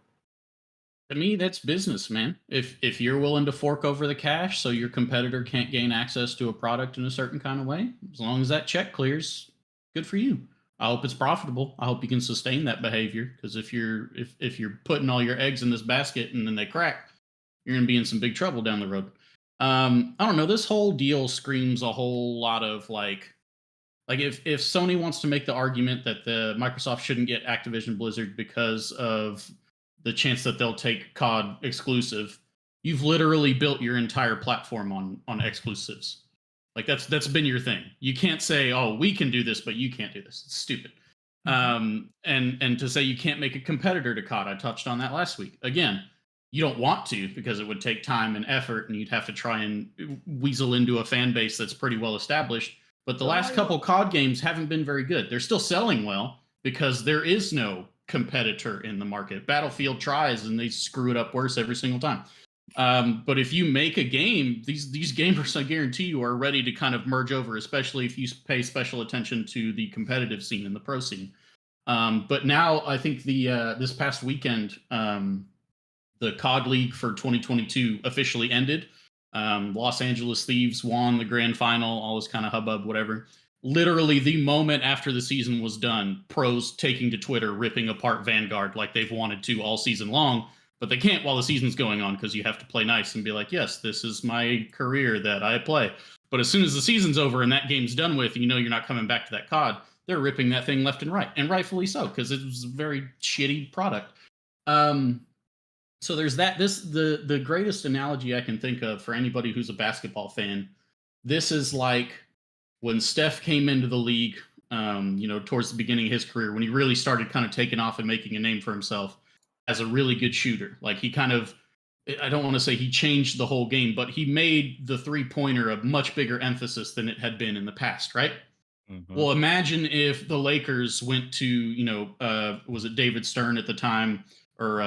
To me, that's business, man. If you're willing to fork over the cash so your competitor can't gain access to a product in a certain kind of way, as long as that check clears, good for you. I hope it's profitable. I hope you can sustain that behavior, because if you're putting all your eggs in this basket and then they crack, you're going to be in some big trouble down the road. I don't know. This whole deal screams a whole lot of like Like if Sony wants to make the argument that the Microsoft shouldn't get Activision Blizzard because of the chance that they'll take COD exclusive, you've literally built your entire platform on exclusives. Like that's been your thing. You can't say, "Oh, we can do this, but you can't do this." It's stupid. And to say you can't make a competitor to COD, I touched on that last week. Again, you don't want to because it would take time and effort, and you'd have to try and weasel into a fan base that's pretty well established. But the last couple COD games haven't been very good. They're still selling well because there is no competitor in the market. Battlefield tries and they screw it up worse every single time. But if you make a game, these gamers, I guarantee you, are ready to kind of merge over, especially if you pay special attention to the competitive scene and the pro scene. But now I think this past weekend, the COD League for 2022 officially ended. Los Angeles Thieves won the grand final, all this kind of hubbub, whatever. Literally the moment after the season was done, pros taking to Twitter, ripping apart Vanguard like they've wanted to all season long, but they can't while the season's going on because you have to play nice and be like, yes, this is my career that I play. But as soon as the season's over and that game's done with, and you know you're not coming back to that COD, they're ripping that thing left and right, and rightfully so, because it was a very shitty product. So there's that. The greatest analogy I can think of for anybody who's a basketball fan, this is like when Steph came into the league, towards the beginning of his career, when he really started kind of taking off and making a name for himself as a really good shooter. Like he kind of, I don't want to say he changed the whole game, but he made the three-pointer a much bigger emphasis than it had been in the past, right? Mm-hmm. Well, imagine if the Lakers went to, was it David Stern at the time, or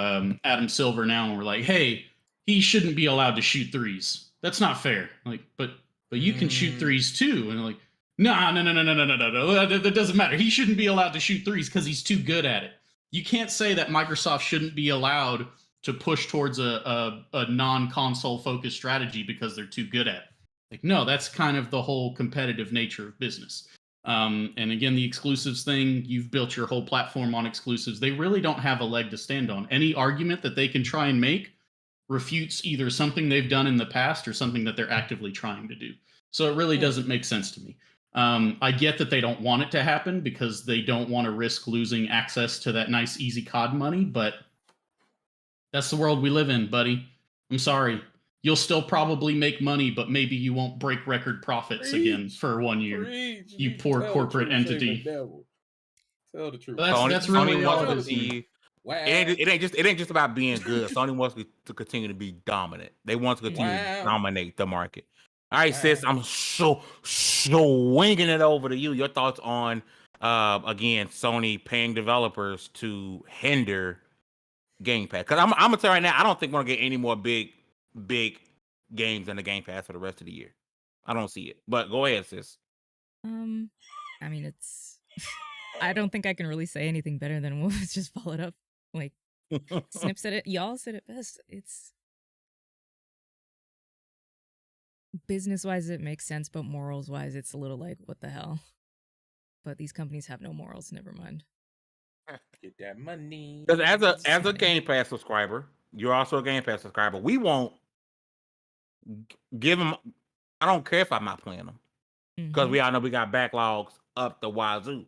Adam Silver now, and we're like, hey, he shouldn't be allowed to shoot threes. That's not fair. Like, but you can shoot threes too. And they're like, no, that doesn't matter. He shouldn't be allowed to shoot threes because he's too good at it. You can't say that Microsoft shouldn't be allowed to push towards a non-console focused strategy because they're too good at it. Like, no, that's kind of the whole competitive nature of business. And again, the exclusives thing, you've built your whole platform on exclusives. They really don't have a leg to stand on. Any argument that they can try and make refutes either something they've done in the past or something that they're actively trying to do. So it really doesn't make sense to me. I get that they don't want it to happen because they don't want to risk losing access to that nice, easy COD money, but that's the world we live in, buddy. I'm sorry. You'll still probably make money, but maybe you won't break record profits again for 1 year. You poor corporate entity. Tell the truth. That's really all it is. Wow. It ain't just about being good. Sony wants to continue to be dominant. They want to continue to dominate the market. All right, sis, I'm swinging it over to you. Your thoughts on again Sony paying developers to hinder Game Pass? Because I'm gonna tell you right now, I don't think we're gonna get any more big games in the Game Pass for the rest of the year. I don't see it. But go ahead, sis. I mean, it's. I don't think I can really say anything better than what was just followed up. Like, Snip said it. Y'all said it best. It's business-wise, it makes sense, but morals-wise, it's a little like, what the hell? But these companies have no morals. Never mind. Get that money. Because as a Game Pass subscriber, you're also a Game Pass subscriber. We won't give them. I don't care if I'm not playing them because we all know we got backlogs up the wazoo.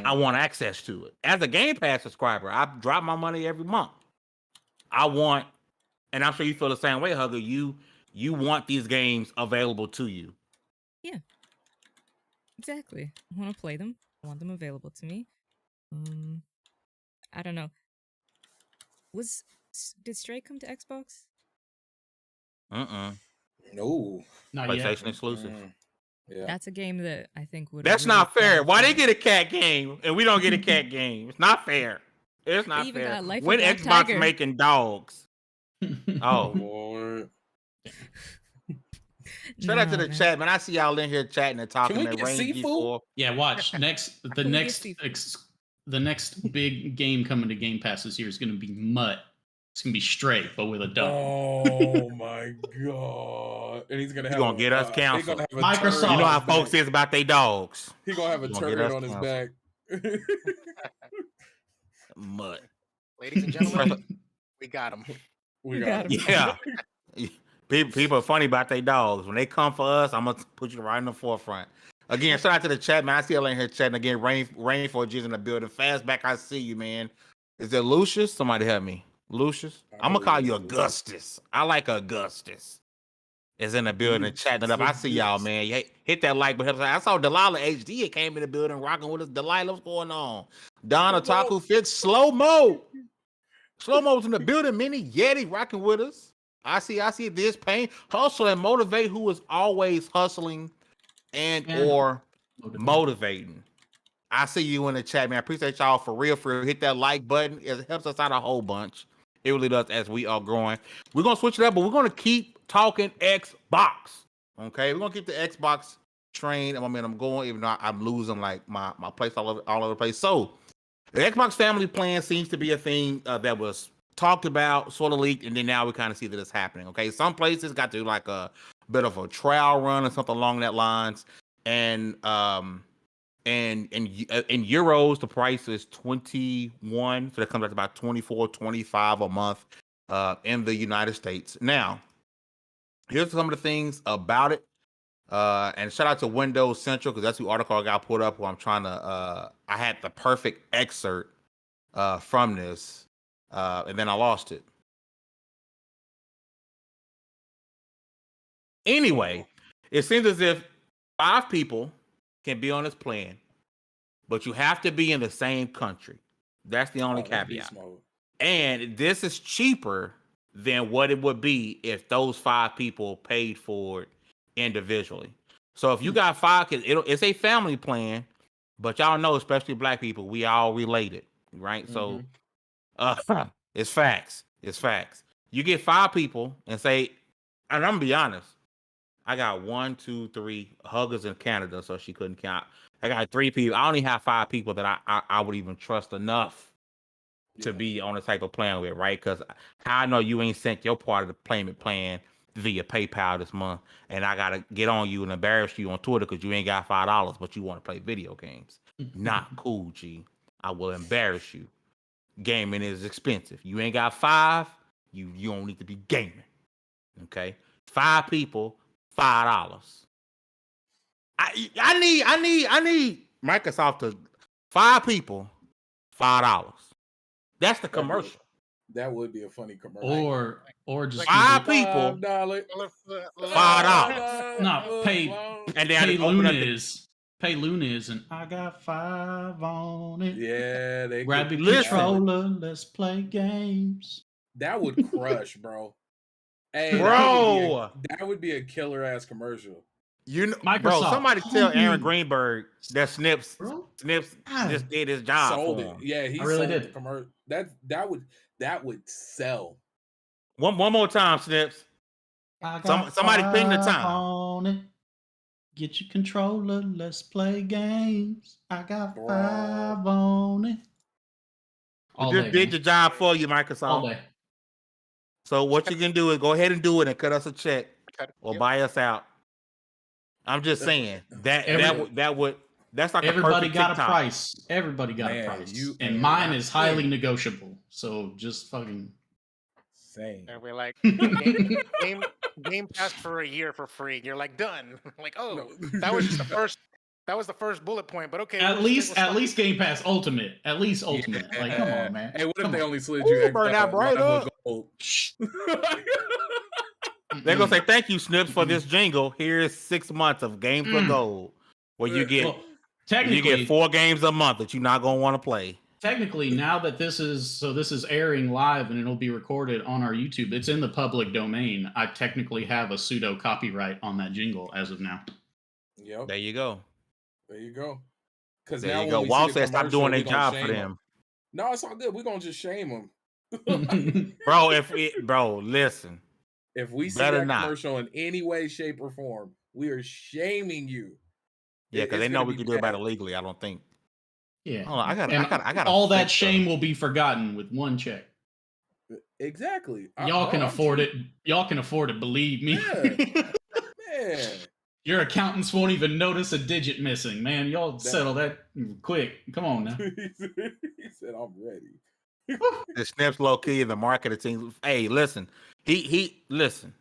I want access to it. As a Game Pass subscriber, I drop my money every month. I want, and I'm sure you feel the same way, Hugger. You want these games available to you. Yeah, exactly. I want to play them. I want them available to me. I don't know. Did Stray come to Xbox? No. Not PlayStation yet. exclusive. Yeah. That's a game that I think would. That's really not fair. Why they get a cat game and we don't get a cat game? It's not fair. It's not fair. When Xbox making dogs. Oh Lord. Shout out to the chat, man. I see y'all in here chatting and talking. Can we get seafood? Yeah, watch the next big game coming to Game Pass this year is going to be Mutt. It's going to be Stray, but with a dog. Oh my god! And he's gonna get us counsel. Microsoft. You know how folks is about their dogs. He's gonna have a turret on his back. Mutt. Ladies and gentlemen, we got him. We got him. Yeah. People are funny about their dogs. When they come for us, I'm gonna put you right in the forefront. Again, shout out to the chat, man. I see y'all in here chatting again. Rainforest in the building. Fastback, I see you, man. Is it Lucius? Somebody help me. Lucius? I'm gonna call you Augustus. I like Augustus. Is in the building chatting it up. I see y'all, man. Hit that like button. I saw Delilah HD. It came in the building rocking with us. Delilah, what's going on? Don Otaku Fix Slow Mo. Slow Mo's in the building. Mini Yeti rocking with us. I see this pain. Hustle and motivate, who is always hustling or motivating. I see you in the chat, man. I appreciate y'all for real. Hit that like button. It helps us out a whole bunch. It really does as we are growing. We're going to switch it up, but we're going to keep talking Xbox. Okay? We're going to keep the Xbox train. I'm going, even though I'm losing like my place all over the place. So, the Xbox family plan seems to be a thing that was talked about, sort of leaked, and then now we kind of see that it's happening. Okay? Some places got to do like a bit of a trial run or something along that lines. And in euros, the price is 21, so that comes out to about 24, 25 a month in the United States. Now, here's some of the things about it. And shout out to Windows Central, because that's the article I got put up where I'm trying to I had the perfect excerpt from this, and then I lost it. Anyway, it seems as if 5 people can be on this plan, but you have to be in the same country. That's the only caveat. And this is cheaper than what it would be if those 5 people paid for it individually. So if you got 5 kids, it's a family plan, but y'all know, especially black people, we all related, right? Mm-hmm. So it's facts. It's facts. You get 5 people and say, and I'm gonna be honest, I got 1, 2, 3 huggers in Canada, so she couldn't count. I got 3 people. I only have 5 people that I would even trust enough to be on the type of plan with, right? Because how I know you ain't sent your part of the payment plan via PayPal this month, and I gotta get on you and embarrass you on Twitter because you ain't got $5, but you want to play video games. Not cool, G. I will embarrass you. Gaming is expensive. You ain't got 5, you don't need to be gaming. Okay, 5 people, $5. I need Microsoft to 5 people, $5. That's the commercial. That would be a funny commercial. Or just 5 people, $5. No, pay Lunez, and I got 5 on it. Yeah, they grab the controller. Let's play games. That would crush, bro. Hey, bro, that would be a killer ass commercial. You know, Microsoft, bro, somebody tell Aaron Greenberg that Snips just did his job. Sold it. Yeah, he really did the commercial. That would sell. One more time, Snips. Somebody ping the time. On it. Get your controller. Let's play games. I got 5 on it. We just did your job for you, Microsoft. All day. So what you can do is go ahead and do it and cut us a check or buy us out. I'm just saying that's like everybody got a price. Everybody got a price, and mine is highly negotiable. So just fucking same. And we're like game Pass for a year for free. And you're like done. Like that was just the first. That was the first bullet point. But okay, at least Game Pass Ultimate. At least Ultimate. Like come on, man. Hey, what if they only slid you burn that bright up? They're gonna say thank you, Snips, for this jingle. Here's 6 months of Games for Gold, where you get 4 games a month that you're not gonna want to play. Technically, now that this is airing live and it'll be recorded on our YouTube, it's in the public domain. I technically have a pseudo copyright on that jingle as of now. Yep. There you go. Because there you go. Wall said stop doing their job for them. No, it's all good. We're gonna just shame them, bro. Listen. If we see that commercial in any way, shape, or form, we are shaming you. Yeah, because they know we can do it better legally. I don't think. Yeah, I got. All that shame will be forgotten with one check. Exactly. Y'all can afford it. Y'all can afford it. Believe me. Yeah. Man, your accountants won't even notice a digit missing. Man, y'all settle that quick. Come on now. He said, "I'm ready." The Snips low key in the marketing team. Hey, listen. He listen.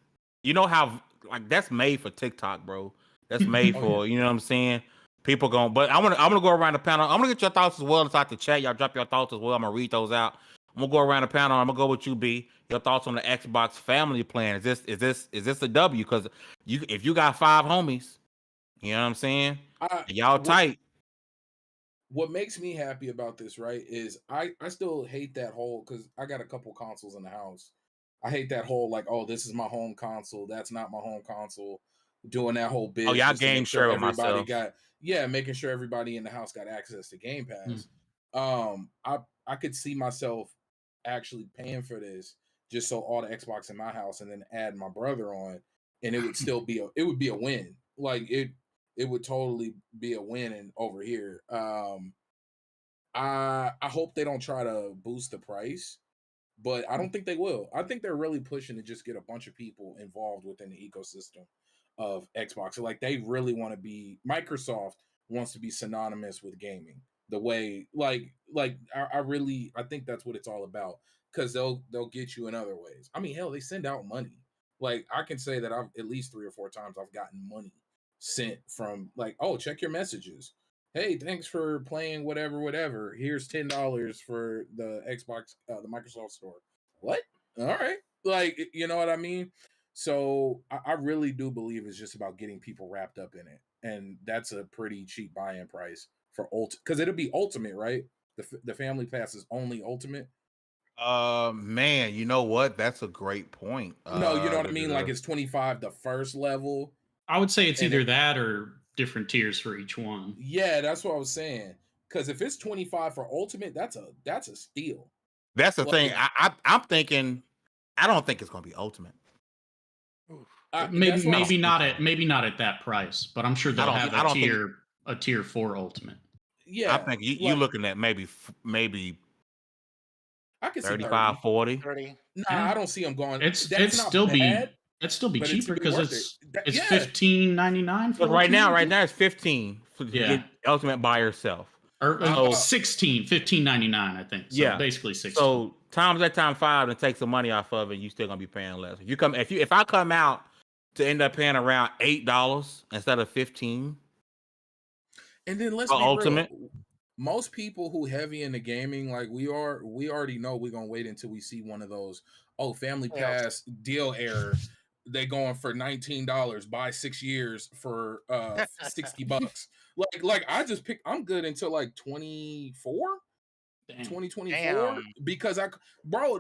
You know how like that's made for TikTok, bro. That's made for you know what I'm saying. People going, but I'm gonna go around the panel. I'm gonna get your thoughts as well inside the chat. Y'all drop your thoughts as well. I'm gonna read those out. I'm gonna go around the panel. I'm gonna go with you, B. Your thoughts on the Xbox family plan? Is this a W? Because if you got 5 homies, you know what I'm saying? Y'all tight. What makes me happy about this, right, is I still hate that whole, because I got a couple consoles in the house. I hate that whole like, oh, this is my home console, that's not my home console, doing that whole bit. Oh yeah, I game share with everybody myself. making sure everybody in the house got access to Game Pass. I could see myself actually paying for this just so all the Xbox in my house, and then add my brother on, and it would still be a win. Like it would totally be a win and over here. I hope they don't try to boost the price, but I don't think they will. I think they're really pushing to just get a bunch of people involved within the ecosystem of Xbox. So like they really want to be, Microsoft wants to be synonymous with gaming. The way I think that's what it's all about, because they'll get you in other ways. I mean, hell, they send out money. Like I can say that I've at least 3 or 4 times I've gotten money sent from like, oh, check your messages. Hey, thanks for playing whatever. Here's $10 for the Xbox, the Microsoft store. What? All right. Like, you know what I mean? So I really do believe it's just about getting people wrapped up in it. And that's a pretty cheap buy-in price for because it'll be Ultimate, right? The Family Pass is only Ultimate. Man, you know what? That's a great point. No, you know what I mean? Like it's $25 the first level. I would say it's either that or different tiers for each one. Yeah, that's what I was saying. Because if it's $25 for Ultimate, that's a steal. That's the thing. I'm thinking. I don't think it's going to be Ultimate. Maybe not at that price, but I'm sure they'll have a tier for Ultimate. Yeah, I think you're looking at maybe I could 35, see 40. 30. Nah, I don't see them going. It'd still be cheaper because it's $15.99 for right now it's 15 to get Ultimate by yourself. Or $15.99, I think. So basically 16. So times that time 5 and take some money off of it, you still gonna be paying less. If I come out to end up paying around $8 instead of 15. And then let's be Ultimate. real. Most people who heavy into gaming, like we already know we're gonna wait until we see one of those Family Pass deal error. They going for $19, buy 6 years for $60. Like I just picked, I'm good until like 2024 because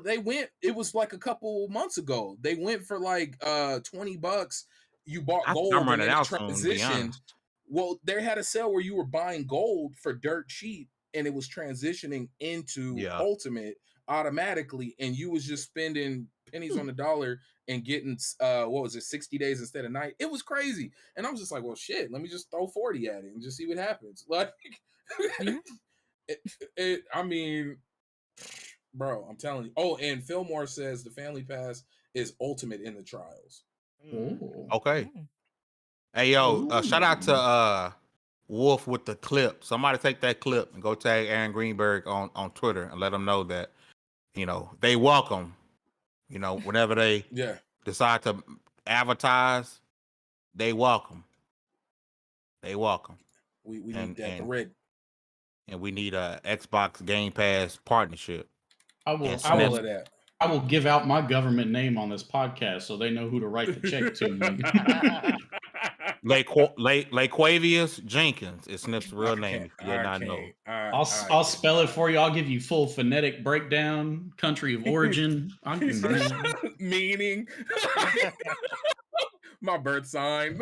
they went, it was like a couple months ago. They went for like $20. You bought gold and then transitioned. Well, they had a sale where you were buying gold for dirt cheap and it was transitioning into Ultimate automatically, and you was just spending pennies on the dollar and getting 60 days instead of 90. It was crazy. And I was just like, well shit, let me just throw 40 at it and just see what happens. Like I mean, bro, I'm telling you. Oh, and Fillmore says the Family Pass is Ultimate in the trials. Ooh. Okay. Hey yo, shout out to Wolf with the clip. Somebody take that clip and go tag Aaron Greenberg on Twitter and let them know that, they welcome, whenever they decide to advertise, they welcome. They welcome. We need that bread. And we need a Xbox Game Pass partnership. I will give out my government name on this podcast so they know who to write the check to. Laquavius Jenkins is Snip's real name. If you did not know. I'll spell it for you. I'll give you full phonetic breakdown, country of origin, meaning, my birth sign.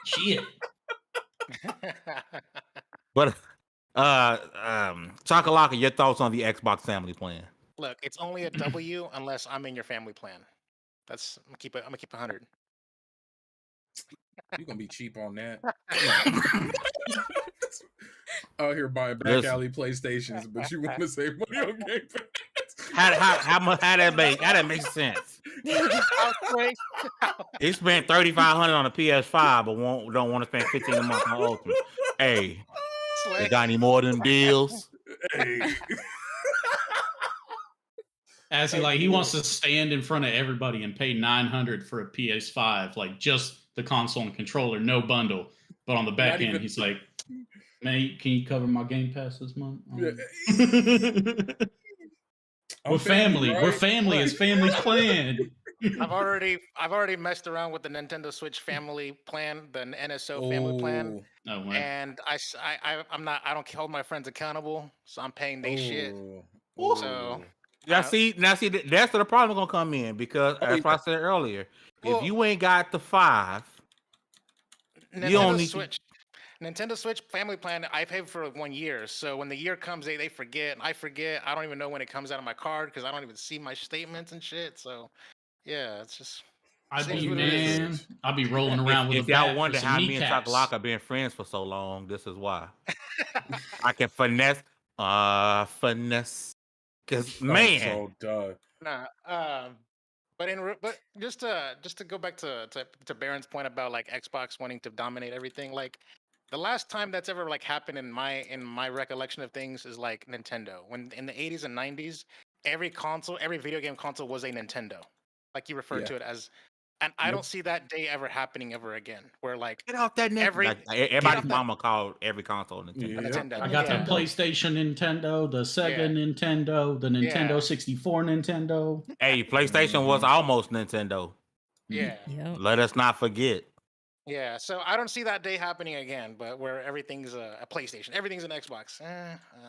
Shit. But Chakalaka, your thoughts on the Xbox family plan? Look, it's only a W unless I'm in your family plan. I'm gonna keep it 100. You're gonna be cheap on that. Out here buying back alley PlayStations, but you want to save money on Game Pass. How that makes sense? He spent $3,500 on a PS5, but don't want to spend $15 a month on Ultimate. Hey, they got any more of them deals? Hey. As he wants to stand in front of everybody and pay $900 for a PS5, like just the console and controller, no bundle. But on the back end, he's like, "Man, can you cover my Game Pass this month?" We're family. Right? We're family. It's family's plan. I've already messed around with the Nintendo Switch family plan, the NSO family plan, and I don't hold my friends accountable, so I'm paying they shit. So now see, that's where the problem gonna come in, because as I said earlier, if you ain't got the 5, you don't need Switch. Nintendo Switch family plan, I paid for 1 year. So when the year comes, they forget. I forget. I don't even know when it comes out of my card because I don't even see my statements and shit. So yeah, it's just. I'll be rolling around with if y'all wonder how me and Chakalaka been friends for so long, this is why. I can finesse, because man. So dumb. Nah, but just to go back to Baron's point about like Xbox wanting to dominate everything, like the last time that's ever like happened in my recollection of things is like Nintendo. When in the 80s and 90s, every video game console was a Nintendo. Like you referred to it as, and I don't see that day ever happening ever again. Where like get off that everybody's mama called every console Nintendo. I got the PlayStation Nintendo, the Sega Nintendo, the Nintendo 64 Nintendo. Hey, PlayStation was almost Nintendo. Yeah. Let us not forget. Yeah, so I don't see that day happening again, but where everything's a PlayStation, everything's an Xbox,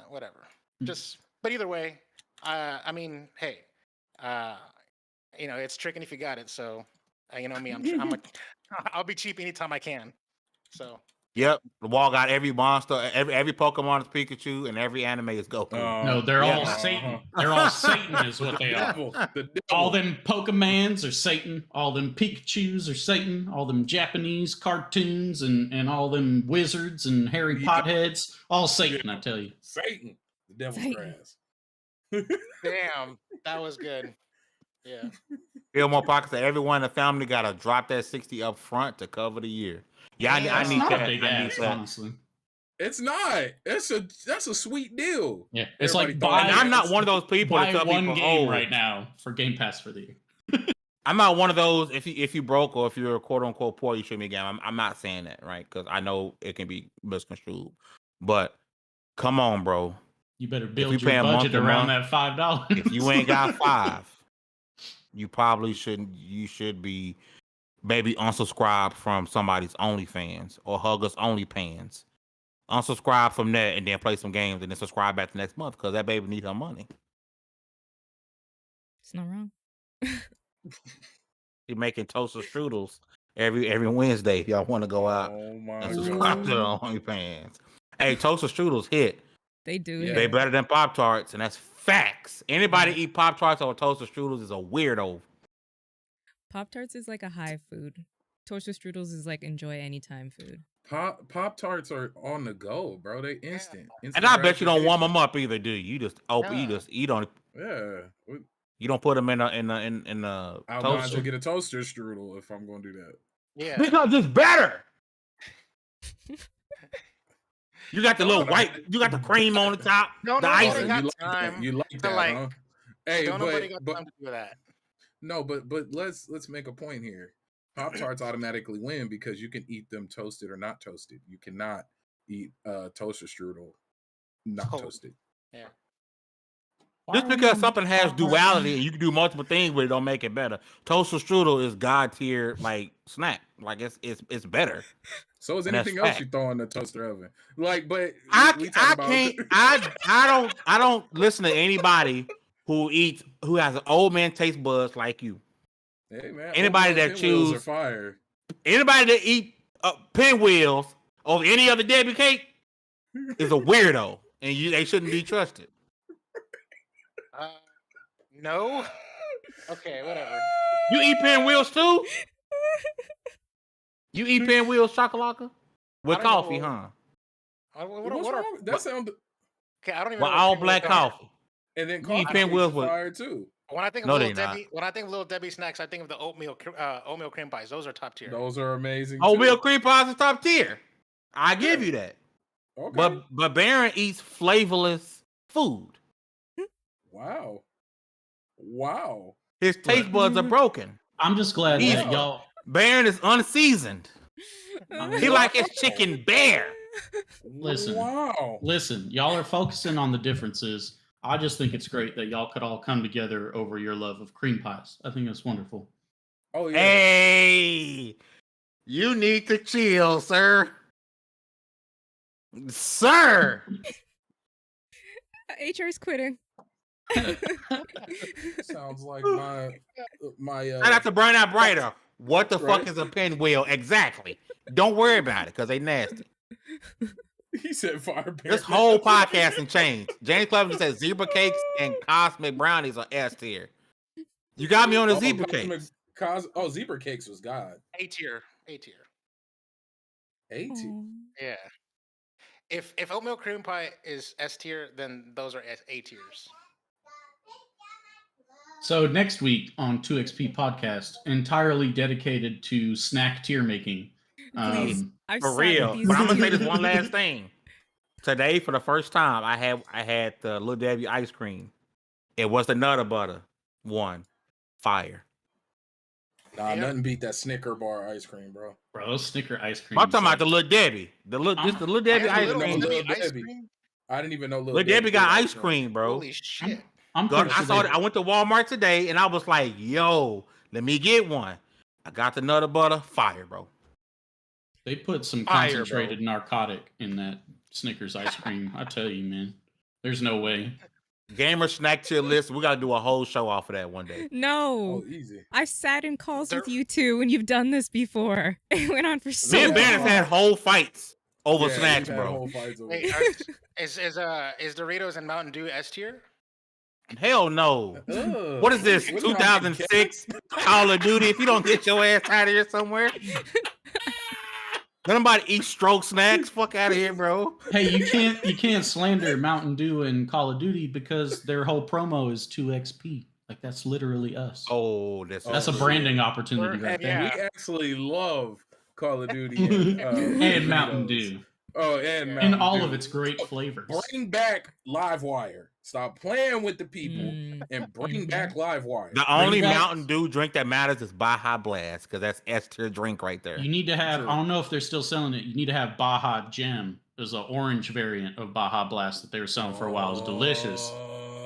whatever. But either way, I mean, hey, it's tricking if you got it. So, you know me, I'll be cheap anytime I can. So. Yep, the wall got every monster, every Pokemon is Pikachu, and every anime is Goku. No, they're all Satan. They're all Satan, is what they are. All them Pokemans are Satan. All them Pikachus are Satan. All them Japanese cartoons and all them wizards and Harry Potheads, all Satan. I tell you, Satan, the devil's grass. Damn, that was good. Yeah. Feel more pockets that everyone in the family got to drop that 60 up front to cover the year. Yeah, I need that. Big ass, honestly. It's not. That's a sweet deal. Yeah, it's like I'm not one of those people that tell one people, game right now for Game Pass for the year. I'm not one of those. If you broke or if you're quote unquote poor, you should be a game. I'm not saying that, right? Because I know it can be misconstrued. But come on, bro. You better build your budget around that $5. If you ain't got 5, you probably shouldn't. You should be maybe unsubscribe from somebody's OnlyFans or Huggers OnlyPans. Unsubscribe from that and then play some games and then subscribe back the next month because that baby needs her money. It's not wrong. She's making toaster strudels every Wednesday if y'all want to go out and subscribe to the OnlyFans. Hey, toaster strudels hit. They do. Yeah. They better than Pop-Tarts, and that's facts. Anybody eat Pop-Tarts or toaster strudels is a weirdo. Pop-Tarts is like a high food. Toaster strudels is like enjoy anytime food. Pop-Tarts are on the go, bro. They instant. And I bet you don't warm them up either, do you? You just you just eat on. Yeah. You don't put them in a I'll might as well get a toaster strudel if I'm going to do that. Yeah. Because it's better. You got the little white. You got the cream on the top. No, the icing. You like that, huh? Hey, nobody got time to do that. No, but let's make a point here. Pop-Tarts automatically win because you can eat them toasted or not toasted. You cannot eat toaster strudel not toasted. Yeah. Just because something has duality and you can do multiple things with it, don't make it better. Toaster strudel is god tier like snack. Like it's better. So is anything else you throw in the toaster oven. Like, but I don't listen to anybody who has an old man taste buds like you. Hey man, anybody that choose fire. Anybody that eat pinwheels over any other Debbie cake is a weirdo, and they shouldn't be trusted. No. Okay, whatever. You eat pinwheels too? You eat pinwheels, Chakalaka? With coffee, huh? That sounds. Okay, I don't even. Well, all black coffee. And then coffee pinwheels with fire too. When I think of Little Debbie snacks, I think of the oatmeal cream pies. Those are top tier. Those are amazing. Oatmeal cream pies are top tier. I give you that. Okay. But Baron eats flavorless food. Wow. His taste buds are broken. I'm just glad that Baron is unseasoned. He like his chicken bare. Listen. Wow. Listen, y'all are focusing on the differences. I just think it's great that y'all could all come together over your love of cream pies. I think that's wonderful. Oh yeah. Hey, you need to chill, sir. Sir. HR's quitting. Sounds like my Shout out to Burn Out Brighter. What the fuck is a pinwheel? Exactly. Don't worry about it because they nasty. He said fire. This whole podcasting changed. James Cleveland said zebra cakes and cosmic brownies are S tier. You got me on the zebra cakes. Zebra cakes was God. A tier. A tier. A tier. Yeah. If oatmeal cream pie is S tier, then those are A tiers. So next week on 2XP podcast, entirely dedicated to snack tier making. Please, I've For sat real. with these But I'm gonna say this people. one last thing. Today, for the first time, I had the Little Debbie ice cream. It was the Nutter Butter one. Fire. Nah, nothing beat that Snicker bar ice cream, bro. Bro, those Snicker ice cream. I'm talking about the Little Debbie. The Little Debbie ice cream. I didn't even know Little Debbie got ice cream, bro. Holy shit. I'm I saw it. I went to Walmart today and I was like, yo, let me get one. I got the Nutter Butter. Fire, bro. They put some Fire, concentrated narcotic in that Snickers ice cream. I tell you, man. There's no way. Gamer snack tier list. We gotta do a whole show off of that one day. No. Oh, easy. I've sat in calls with you two when you've done this before. It went on for so Me and long. Ben has had whole fights over snacks, we've had bro. whole fights over Wait, it. is Doritos and Mountain Dew S tier? Hell no. Ugh. What is this? What about 2006 Call of Duty? If you don't get your ass out of here somewhere. Nobody eat stroke snacks. Fuck out of here, bro. Hey, you can't slander Mountain Dew and Call of Duty because their whole promo is 2XP. Like that's literally us. Oh, that's a branding opportunity right there. Yeah. We actually love Call of Duty And Mountain Dew. Oh, and Mountain And all Dew. of its great flavors. Bring back Livewire. Stop playing with the people and bring Mhm. back Livewire. the only back- Mountain Dew drink that matters is Baja Blast because that's S tier drink right there. You need to have, True. I don't know if they're still selling it. You need to have Baja Gem. There's an orange variant of Baja Blast that they were selling for a while. It's delicious.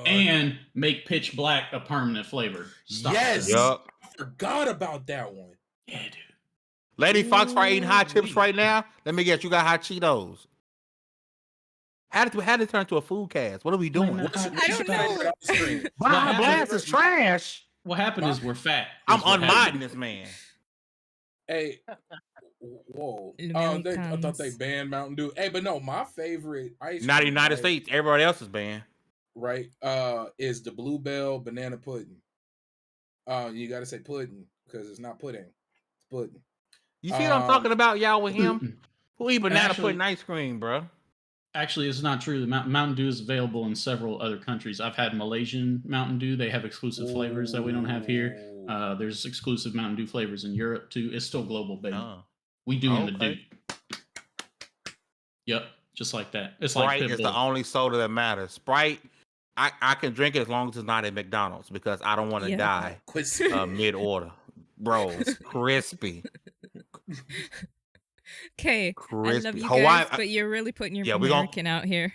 And make Pitch Black a permanent flavor. Stop Yes. it. Yup. I forgot about that one. Yeah, dude. Lady Fox for eating hot chips right now. Let me guess, you got hot Cheetos. How did it turn to a food cast? What are we doing? What's I don't your know. favorite ice cream? Baja happened? Blast is trash. What happened is we're fat. I'm is what unmodding happened. this man. Hey, whoa. Lemon I thought comes. they banned Mountain Dew. Hey, but no, my favorite ice Not the cream, United right, States. Everybody else is banned. right, is the Bluebell banana pudding. You got to say pudding because it's not pudding. It's pudding. You see what I'm talking about, y'all, with him? Mm-mm. Who eat banana Actually- pudding ice cream, bro? Actually, it's not true. The Mountain Dew is available in several other countries. I've had Malaysian Mountain Dew. They have exclusive flavors that we don't have here. Ooh. There's exclusive Mountain Dew flavors in Europe too. It's still global, baby. Oh. We do in the Okay. Duke. Yep, just like that. It's Sprite like is Pitbull. the only soda that matters. Sprite, I can drink it as long as it's not at McDonald's because I don't want to Yeah. die Quit mid-order. Bro, it's crispy. Okay, I Crispy. love you Hawaii- guys, but you're really putting your Yeah, we gon- American out here.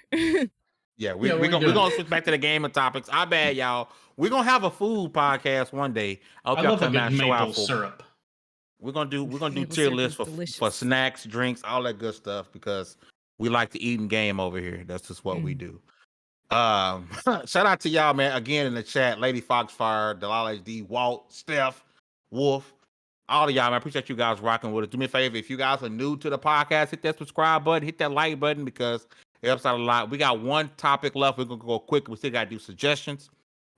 Yeah, we're we're gonna good. switch back to the game of topics. I bad, y'all. We're gonna have a food podcast one day. I hope I y'all love a come good out and show out maple for. syrup. We're gonna do Maple tier syrup lists is for delicious. snacks, drinks, all that good stuff because we like to eat and game over here. That's just what we do. Shout out to y'all, man. Again in the chat, Lady Foxfire, Dalal HD, Walt, Steph, Wolf, all of y'all, man. I appreciate you guys rocking with us. Do me a favor, if you guys are new to the podcast, hit that subscribe button, hit that like button because it helps out a lot. We got one topic left. We're gonna go quick. We still gotta do suggestions.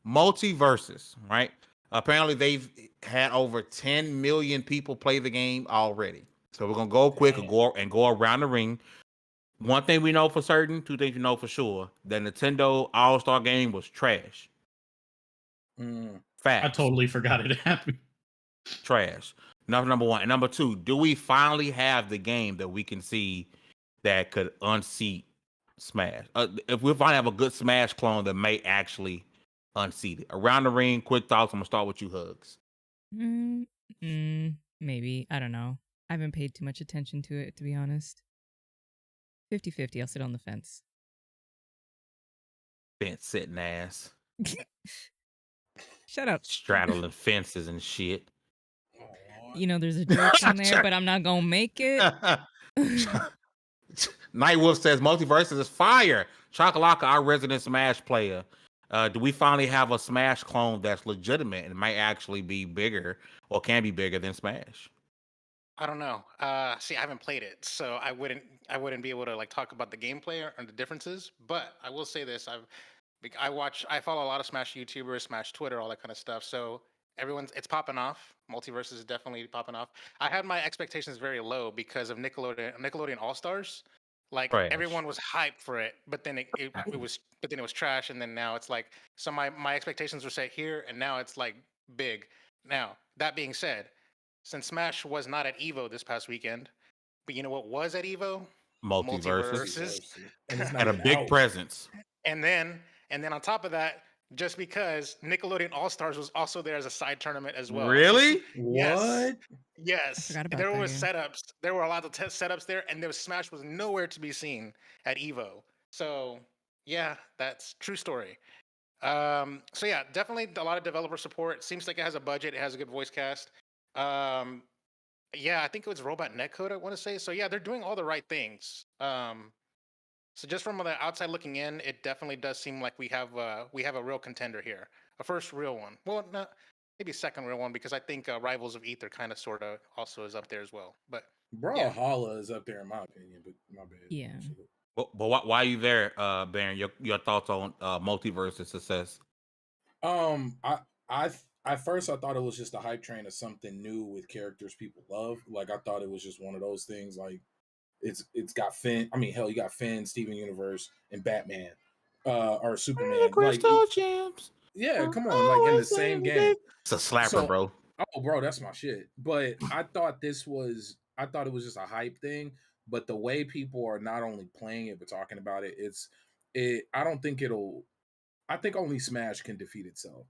Multiversus, right? Apparently they've had over 10 million people play the game already. So we're gonna go quick and go around the ring. One thing we know for certain, two things we know for sure: the Nintendo All-Star game was trash. Fact. I totally forgot it happened. Trash. Number one. And number two, do we finally have the game that we can see that could unseat Smash? If we finally have a good Smash clone that may actually unseat it. Around the ring, quick thoughts. I'm gonna start with you, Hugs. Maybe. I don't know. I haven't paid too much attention to it, to be honest. 50-50. I'll sit on the fence. Fence sitting ass. Shut up. Straddling fences and shit. You know, there's a joke in there, but I'm not gonna make it. Nightwolf says Multiversus is fire. Chocolaka, our resident Smash player. Do we finally have a Smash clone that's legitimate and might actually be bigger or can be bigger than Smash? I don't know. See, I haven't played it, so I wouldn't be able to like talk about the gameplay or the differences. But I will say this: I follow a lot of Smash YouTubers, Smash Twitter, all that kind of stuff. So it's popping off. Multiverse is definitely popping off. I had my expectations very low because of Nickelodeon All Stars. Like Trash. everyone was hyped for it, but then it was trash, and then now it's like so my expectations were set here, and now it's like big. Now that being said, since Smash was not at Evo this past weekend, but you know what was at Evo? Multiversus. And it's Had a big presence. And then on top of that, just because Nickelodeon All Stars was also there as a side tournament as well. Really? What? Yes. forgot about There that, was yeah. setups. There were a lot of test setups there, and Smash was nowhere to be seen at Evo. So yeah, that's true story. So yeah, definitely a lot of developer support. Seems like it has a budget. It has a good voice cast. Yeah, I think it was Robot Netcode, I want to say. So yeah, they're doing all the right things. So just from the outside looking in, it definitely does seem like we have a real contender here, a first real one. Well, not maybe a second real one because I think Rivals of Ether kind of sort of also is up there as well. But yeah. Brawlhalla is up there in my opinion, but my bad. Yeah. But why are you there, Baron? Your thoughts on Multiversus success? At first I thought it was just a hype train of something new with characters people love. Like I thought it was just one of those things. Like it's got Finn. I mean, hell, you got Finn, Steven Universe, and Batman, or Superman. Crystal Gems. Yeah, come on, like in the same game. It's a slapper, bro. Oh, bro, that's my shit. But I thought it was just a hype thing. But the way people are not only playing it but talking about it, I think only Smash can defeat itself.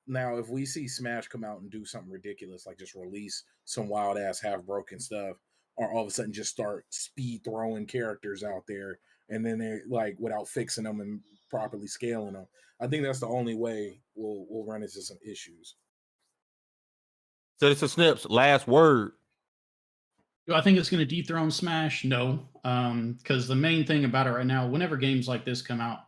Now if we see Smash come out and do something ridiculous, like just release some wild ass half broken stuff, or all of a sudden just start speed throwing characters out there, and then they like without fixing them and properly scaling them, I think that's the only way we'll run into some issues. Citizen Snips, last word. Do I think it's going to dethrone Smash? No, because the main thing about it right now, whenever games like this come out,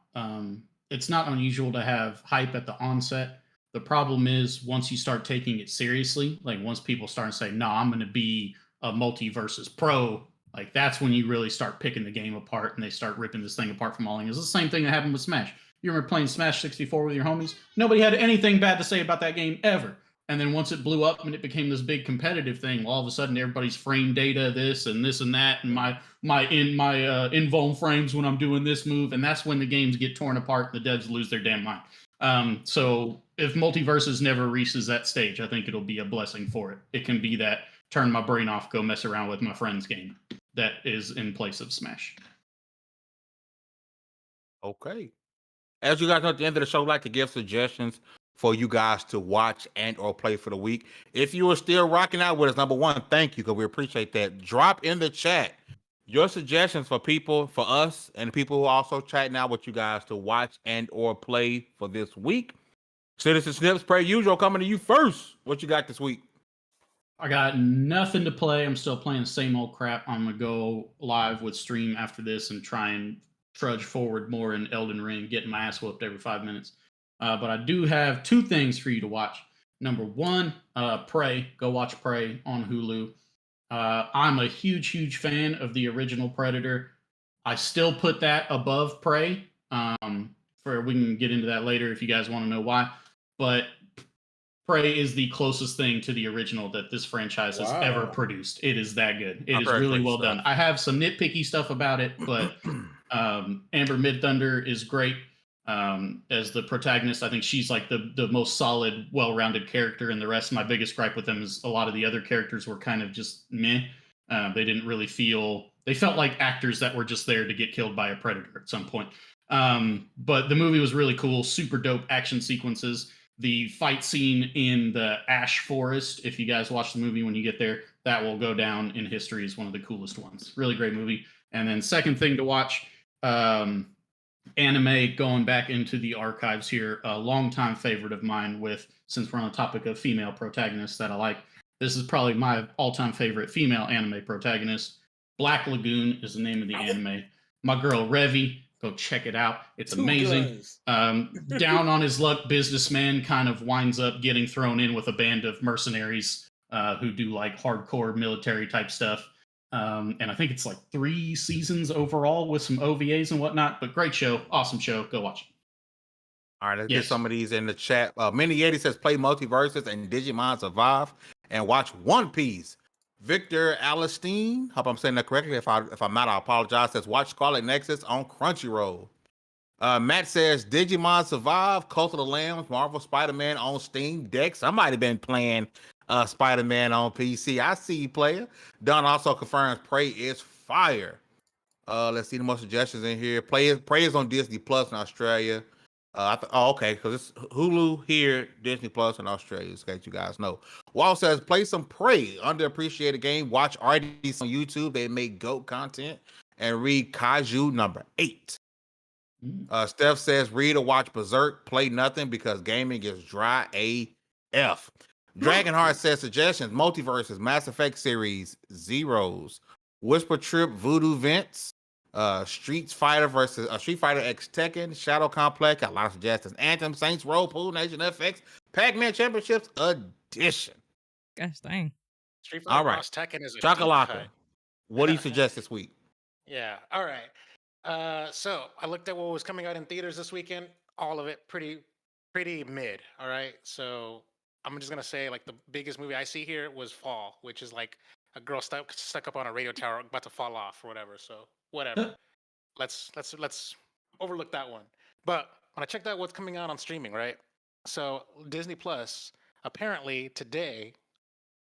it's not unusual to have hype at the onset. The problem is once you start taking it seriously, like once people start to say, "No, I'm going to be a Multiversus pro," like that's when you really start picking the game apart and they start ripping this thing apart from all angles. It's the same thing that happened with Smash. You remember playing Smash 64 with your homies? Nobody had anything bad to say about that game ever. And then once it blew up and it became this big competitive thing, all of a sudden everybody's frame data, this and that, and my invuln frames when I'm doing this move, and that's when the games get torn apart and the devs lose their damn mind. So if Multiversus never reaches that stage, I think it'll be a blessing for it. It can be that turn my brain off, go mess around with my friend's game that is in place of Smash. Okay. As you guys know, at the end of the show, I'd like to give suggestions for you guys to watch and or play for the week. If you are still rocking out with us, number one, thank you, because we appreciate that. Drop in the chat your suggestions for people, for us, and people who also chat now with you guys to watch and or play for this week. Citizen Snips, per usual, coming to you first. What you got this week? I got nothing to play. I'm still playing the same old crap. I'm going to go live with stream after this and try and trudge forward more in Elden Ring, getting my ass whooped every 5 minutes. But I do have two things for you to watch. Number one, Prey. Go watch Prey on Hulu. I'm a huge fan of the original Predator. I still put that above Prey. We can get into that later if you guys want to know why. But Prey is the closest thing to the original that this franchise has ever produced. It is that good. It is really well done. I have some nitpicky stuff about it, but Amber Midthunder is great as the protagonist. I think she's like the most solid, well-rounded character, and the rest, my biggest gripe with them is a lot of the other characters were kind of just meh. They didn't really they felt like actors that were just there to get killed by a predator at some point. But the movie was really cool, super dope action sequences. the fight scene in the ash forest, if you guys watch the movie when you get there, that will go down in history as one of the coolest ones. Really great movie. And then second thing to watch, anime, going back into the archives here, a longtime favorite of mine since we're on the topic of female protagonists that I like, this is probably my all-time favorite female anime protagonist. Black Lagoon is the name of the anime. My girl Revi, go check it out. It's amazing. Down on his luck businessman kind of winds up getting thrown in with a band of mercenaries who do like hardcore military type stuff. And I think it's like 3 seasons overall with some OVAs and whatnot. But great show, awesome show. Go watch it. All right, let's get some of these in the chat. Mini Yeti says play Multiversus and Digimon Survive and watch One Piece. Victor Alistine, hope I'm saying that correctly. If I'm not, I apologize. Says watch Scarlet Nexus on Crunchyroll. Matt says Digimon Survive, Cult of the Lambs, Marvel Spider-Man on Steam Deck. Somebody been playing Spider-Man on PC. I see you, player. Don also confirms Prey is fire. Let's see the most suggestions in here. Prey is on Disney Plus in Australia. Okay, because it's Hulu here, Disney Plus in Australia, in case you guys know. Wall says, play some Prey, underappreciated game. Watch RDs on YouTube. They make GOAT content. And read Kaiju number 8. Steph says, read or watch Berserk. Play nothing because gaming is dry AF. Dragonheart says, suggestions, Multiversus, Mass Effect series, Zeros, Whisper Trip, Voodoo Vents, Street Fighter X Tekken, Shadow Complex, got a lot of suggestions. Anthem, Saints Row, Pool Nation FX, Pac-Man Championships Edition. Gosh dang. Street Fighter Cross Tekken is a Chakalaka. What do you suggest this week? Yeah. All right. So I looked at what was coming out in theaters this weekend. All of it pretty mid. All right. So I'm just gonna say like the biggest movie I see here was Fall, which is like a girl stuck up on a radio tower about to fall off or whatever. So whatever. let's overlook that one. But when I checked out what's coming out on streaming, right? So Disney Plus, apparently today,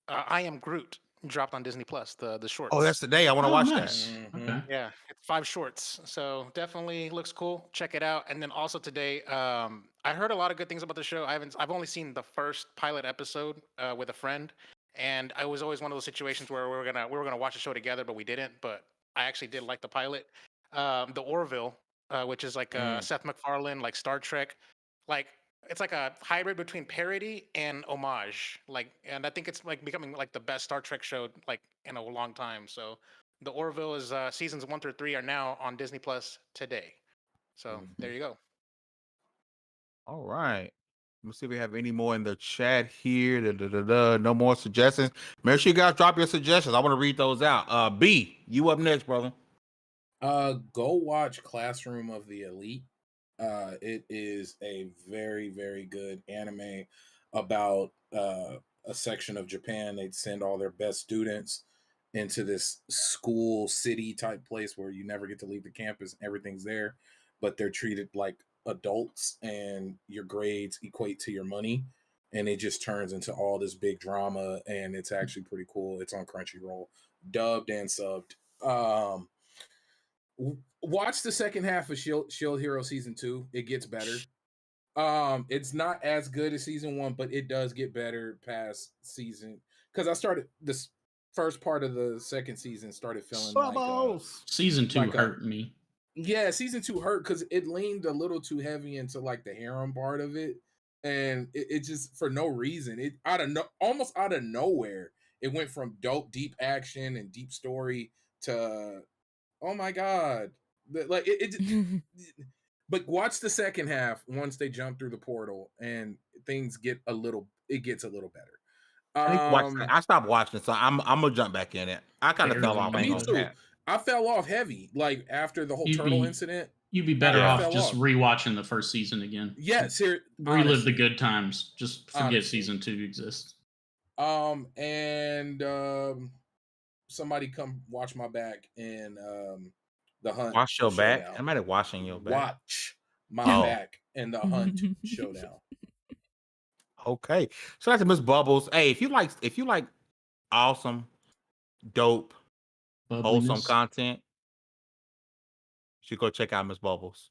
I Am Groot dropped on Disney Plus, the shorts. Oh, that's today. I want to watch nice. that. Okay. Yeah, it's 5 shorts. So definitely looks cool. Check it out. And then also today, I heard a lot of good things about the show. I've only seen the first pilot episode with a friend, and I was always one of those situations where we were gonna watch the show together, but we didn't. But I actually did like the pilot. The Orville, which is like Seth MacFarlane, like Star Trek, like it's like a hybrid between parody and homage. Like, and I think it's like becoming like the best Star Trek show like in a long time. So the Orville is seasons 1 through 3 are now on Disney Plus today. So there you go. All right. Let's see if we have any more in the chat here. No more suggestions. Make sure you guys drop your suggestions. I want to read those out. B, you up next, brother. Go watch Classroom of the Elite. It is a very, very good anime about a section of Japan. They'd send all their best students into this school city type place where you never get to leave the campus. Everything's there, but they're treated like adults and your grades equate to your money. And it just turns into all this big drama, and it's actually pretty cool. It's on Crunchyroll, dubbed and subbed. Watch the second half of Shield Hero season 2. It gets better. It's not as good as season 1, but it does get better past season. Because I started this first part of the second season started feeling like season 2 hurt me. Yeah, season 2 hurt because it leaned a little too heavy into like the harem part of it, and it just for no reason. It almost out of nowhere. It went from dope, deep action and deep story to oh my god, like but watch the second half once they jump through the portal and things get a little better. I stopped watching, so I'm gonna jump back in it. I kind of fell off. Me too. I fell off heavy, like after the whole turtle incident. You'd be better off just rewatching the first season again. Yes, relive the good times. Just forget season 2 exists. Somebody come watch my back in the Hunt. Wash your showdown. back. I'm not washing your back. Watch my back in the Hunt showdown. Okay, so that's Miss Bubbles. Hey, if you like awesome, dope, wholesome content, you should go check out Miss Bubbles.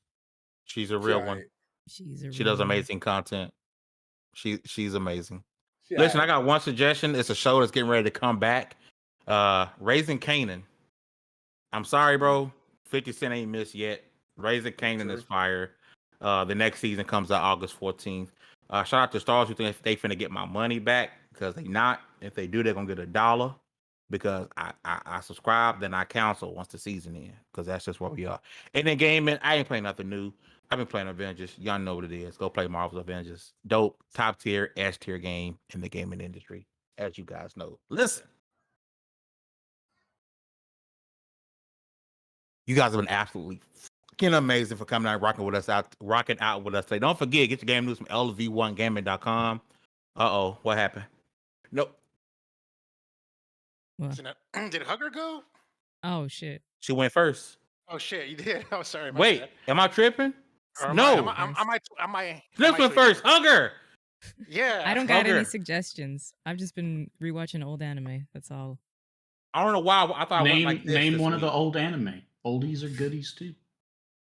She's a real one. She's a she does amazing content. She's amazing. She Listen, I alright. got one suggestion. It's a show that's getting ready to come back. Raising Canaan. I'm sorry, bro. 50 Cent ain't missed yet. Raising Canaan is fire. The next season comes out August 14th. Shout out to Stars who think they finna get my money back because they not. If they do, they're gonna get $1 because I subscribe, then I cancel once the season ends because that's just where we are. And then gaming, I ain't playing nothing new. I've been playing Avengers. Y'all know what it is. Go play Marvel's Avengers. Dope, top tier, S tier game in the gaming industry, as you guys know. Listen. You guys have been absolutely fucking amazing for coming out and rocking out with us today. Don't forget, get your game news from lv1gaming.com. Uh-oh, what happened? Nope. What? Did Hugger go? Oh shit. She went first. Oh shit, you did. I'm sorry. my Wait, bad. am I tripping? Or No. Am I Sniff went first. Hugger. Yeah. I don't got any Hugger. suggestions. I've just been rewatching old anime. That's all. I don't know why. I thought I went like this. Name this one of week. the old anime. Oldies are goodies too.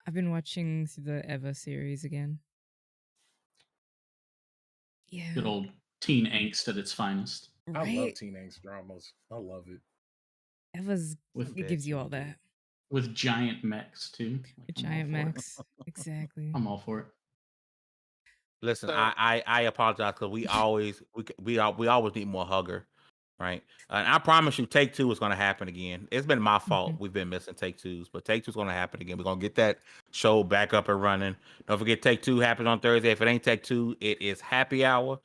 I've been watching the Eva series again. Yeah. Good old teen angst at its finest. I love Right? teen angst dramas. I love it. Eva's With it gives you all that. with giant mechs too. Like, I'm all Giant for it. mechs. Exactly. I'm all for it. Listen, So- I apologize because we always need more Hugger, right? And I promise you, Take Two is going to happen again. It's been my fault. We've been missing Take Twos, but Take Two is going to happen again. We're going to get that show back up and running. Don't forget, Take Two happens on Thursday. If it ain't Take Two, it is Happy Hour.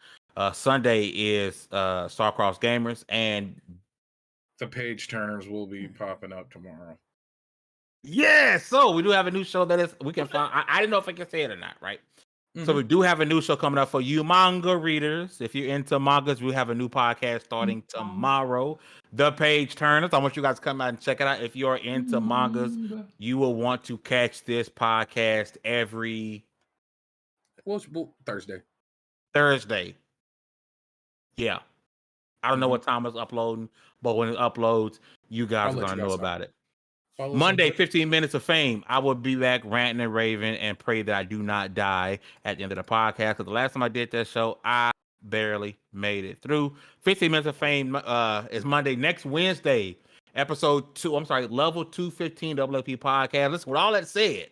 Sunday is Starcross Gamers, and The page turners will be popping up tomorrow. yeah, so we do have a new show that is we can find. I didn't know if I can say it or not, right? So we do have a new show coming up for you manga readers. If you're into mangas, we have a new podcast starting tomorrow. The Page Turners. I want you guys to come out and check it out. If you're into mangas, you will want to catch this podcast every Well, Thursday. Thursday. Yeah. I don't know what time it's uploading, but when it uploads, you guys I'll are let going to you know guys know. about it. Follow us on Monday, Twitter. 15 minutes of fame. I will be back ranting and raving and pray that I do not die at the end of the podcast. Because the last time I did that show, I barely made it through. 15 minutes of fame is Monday. Next Wednesday, level 215 WLP podcast. Listen, with all that said,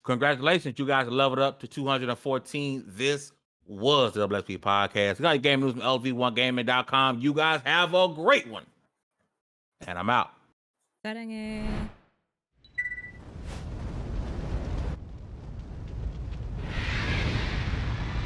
congratulations. You guys leveled up to 214. This was the WLP podcast. You got your game news from lv1gaming.com. You guys have a great one. And I'm out. 사랑해.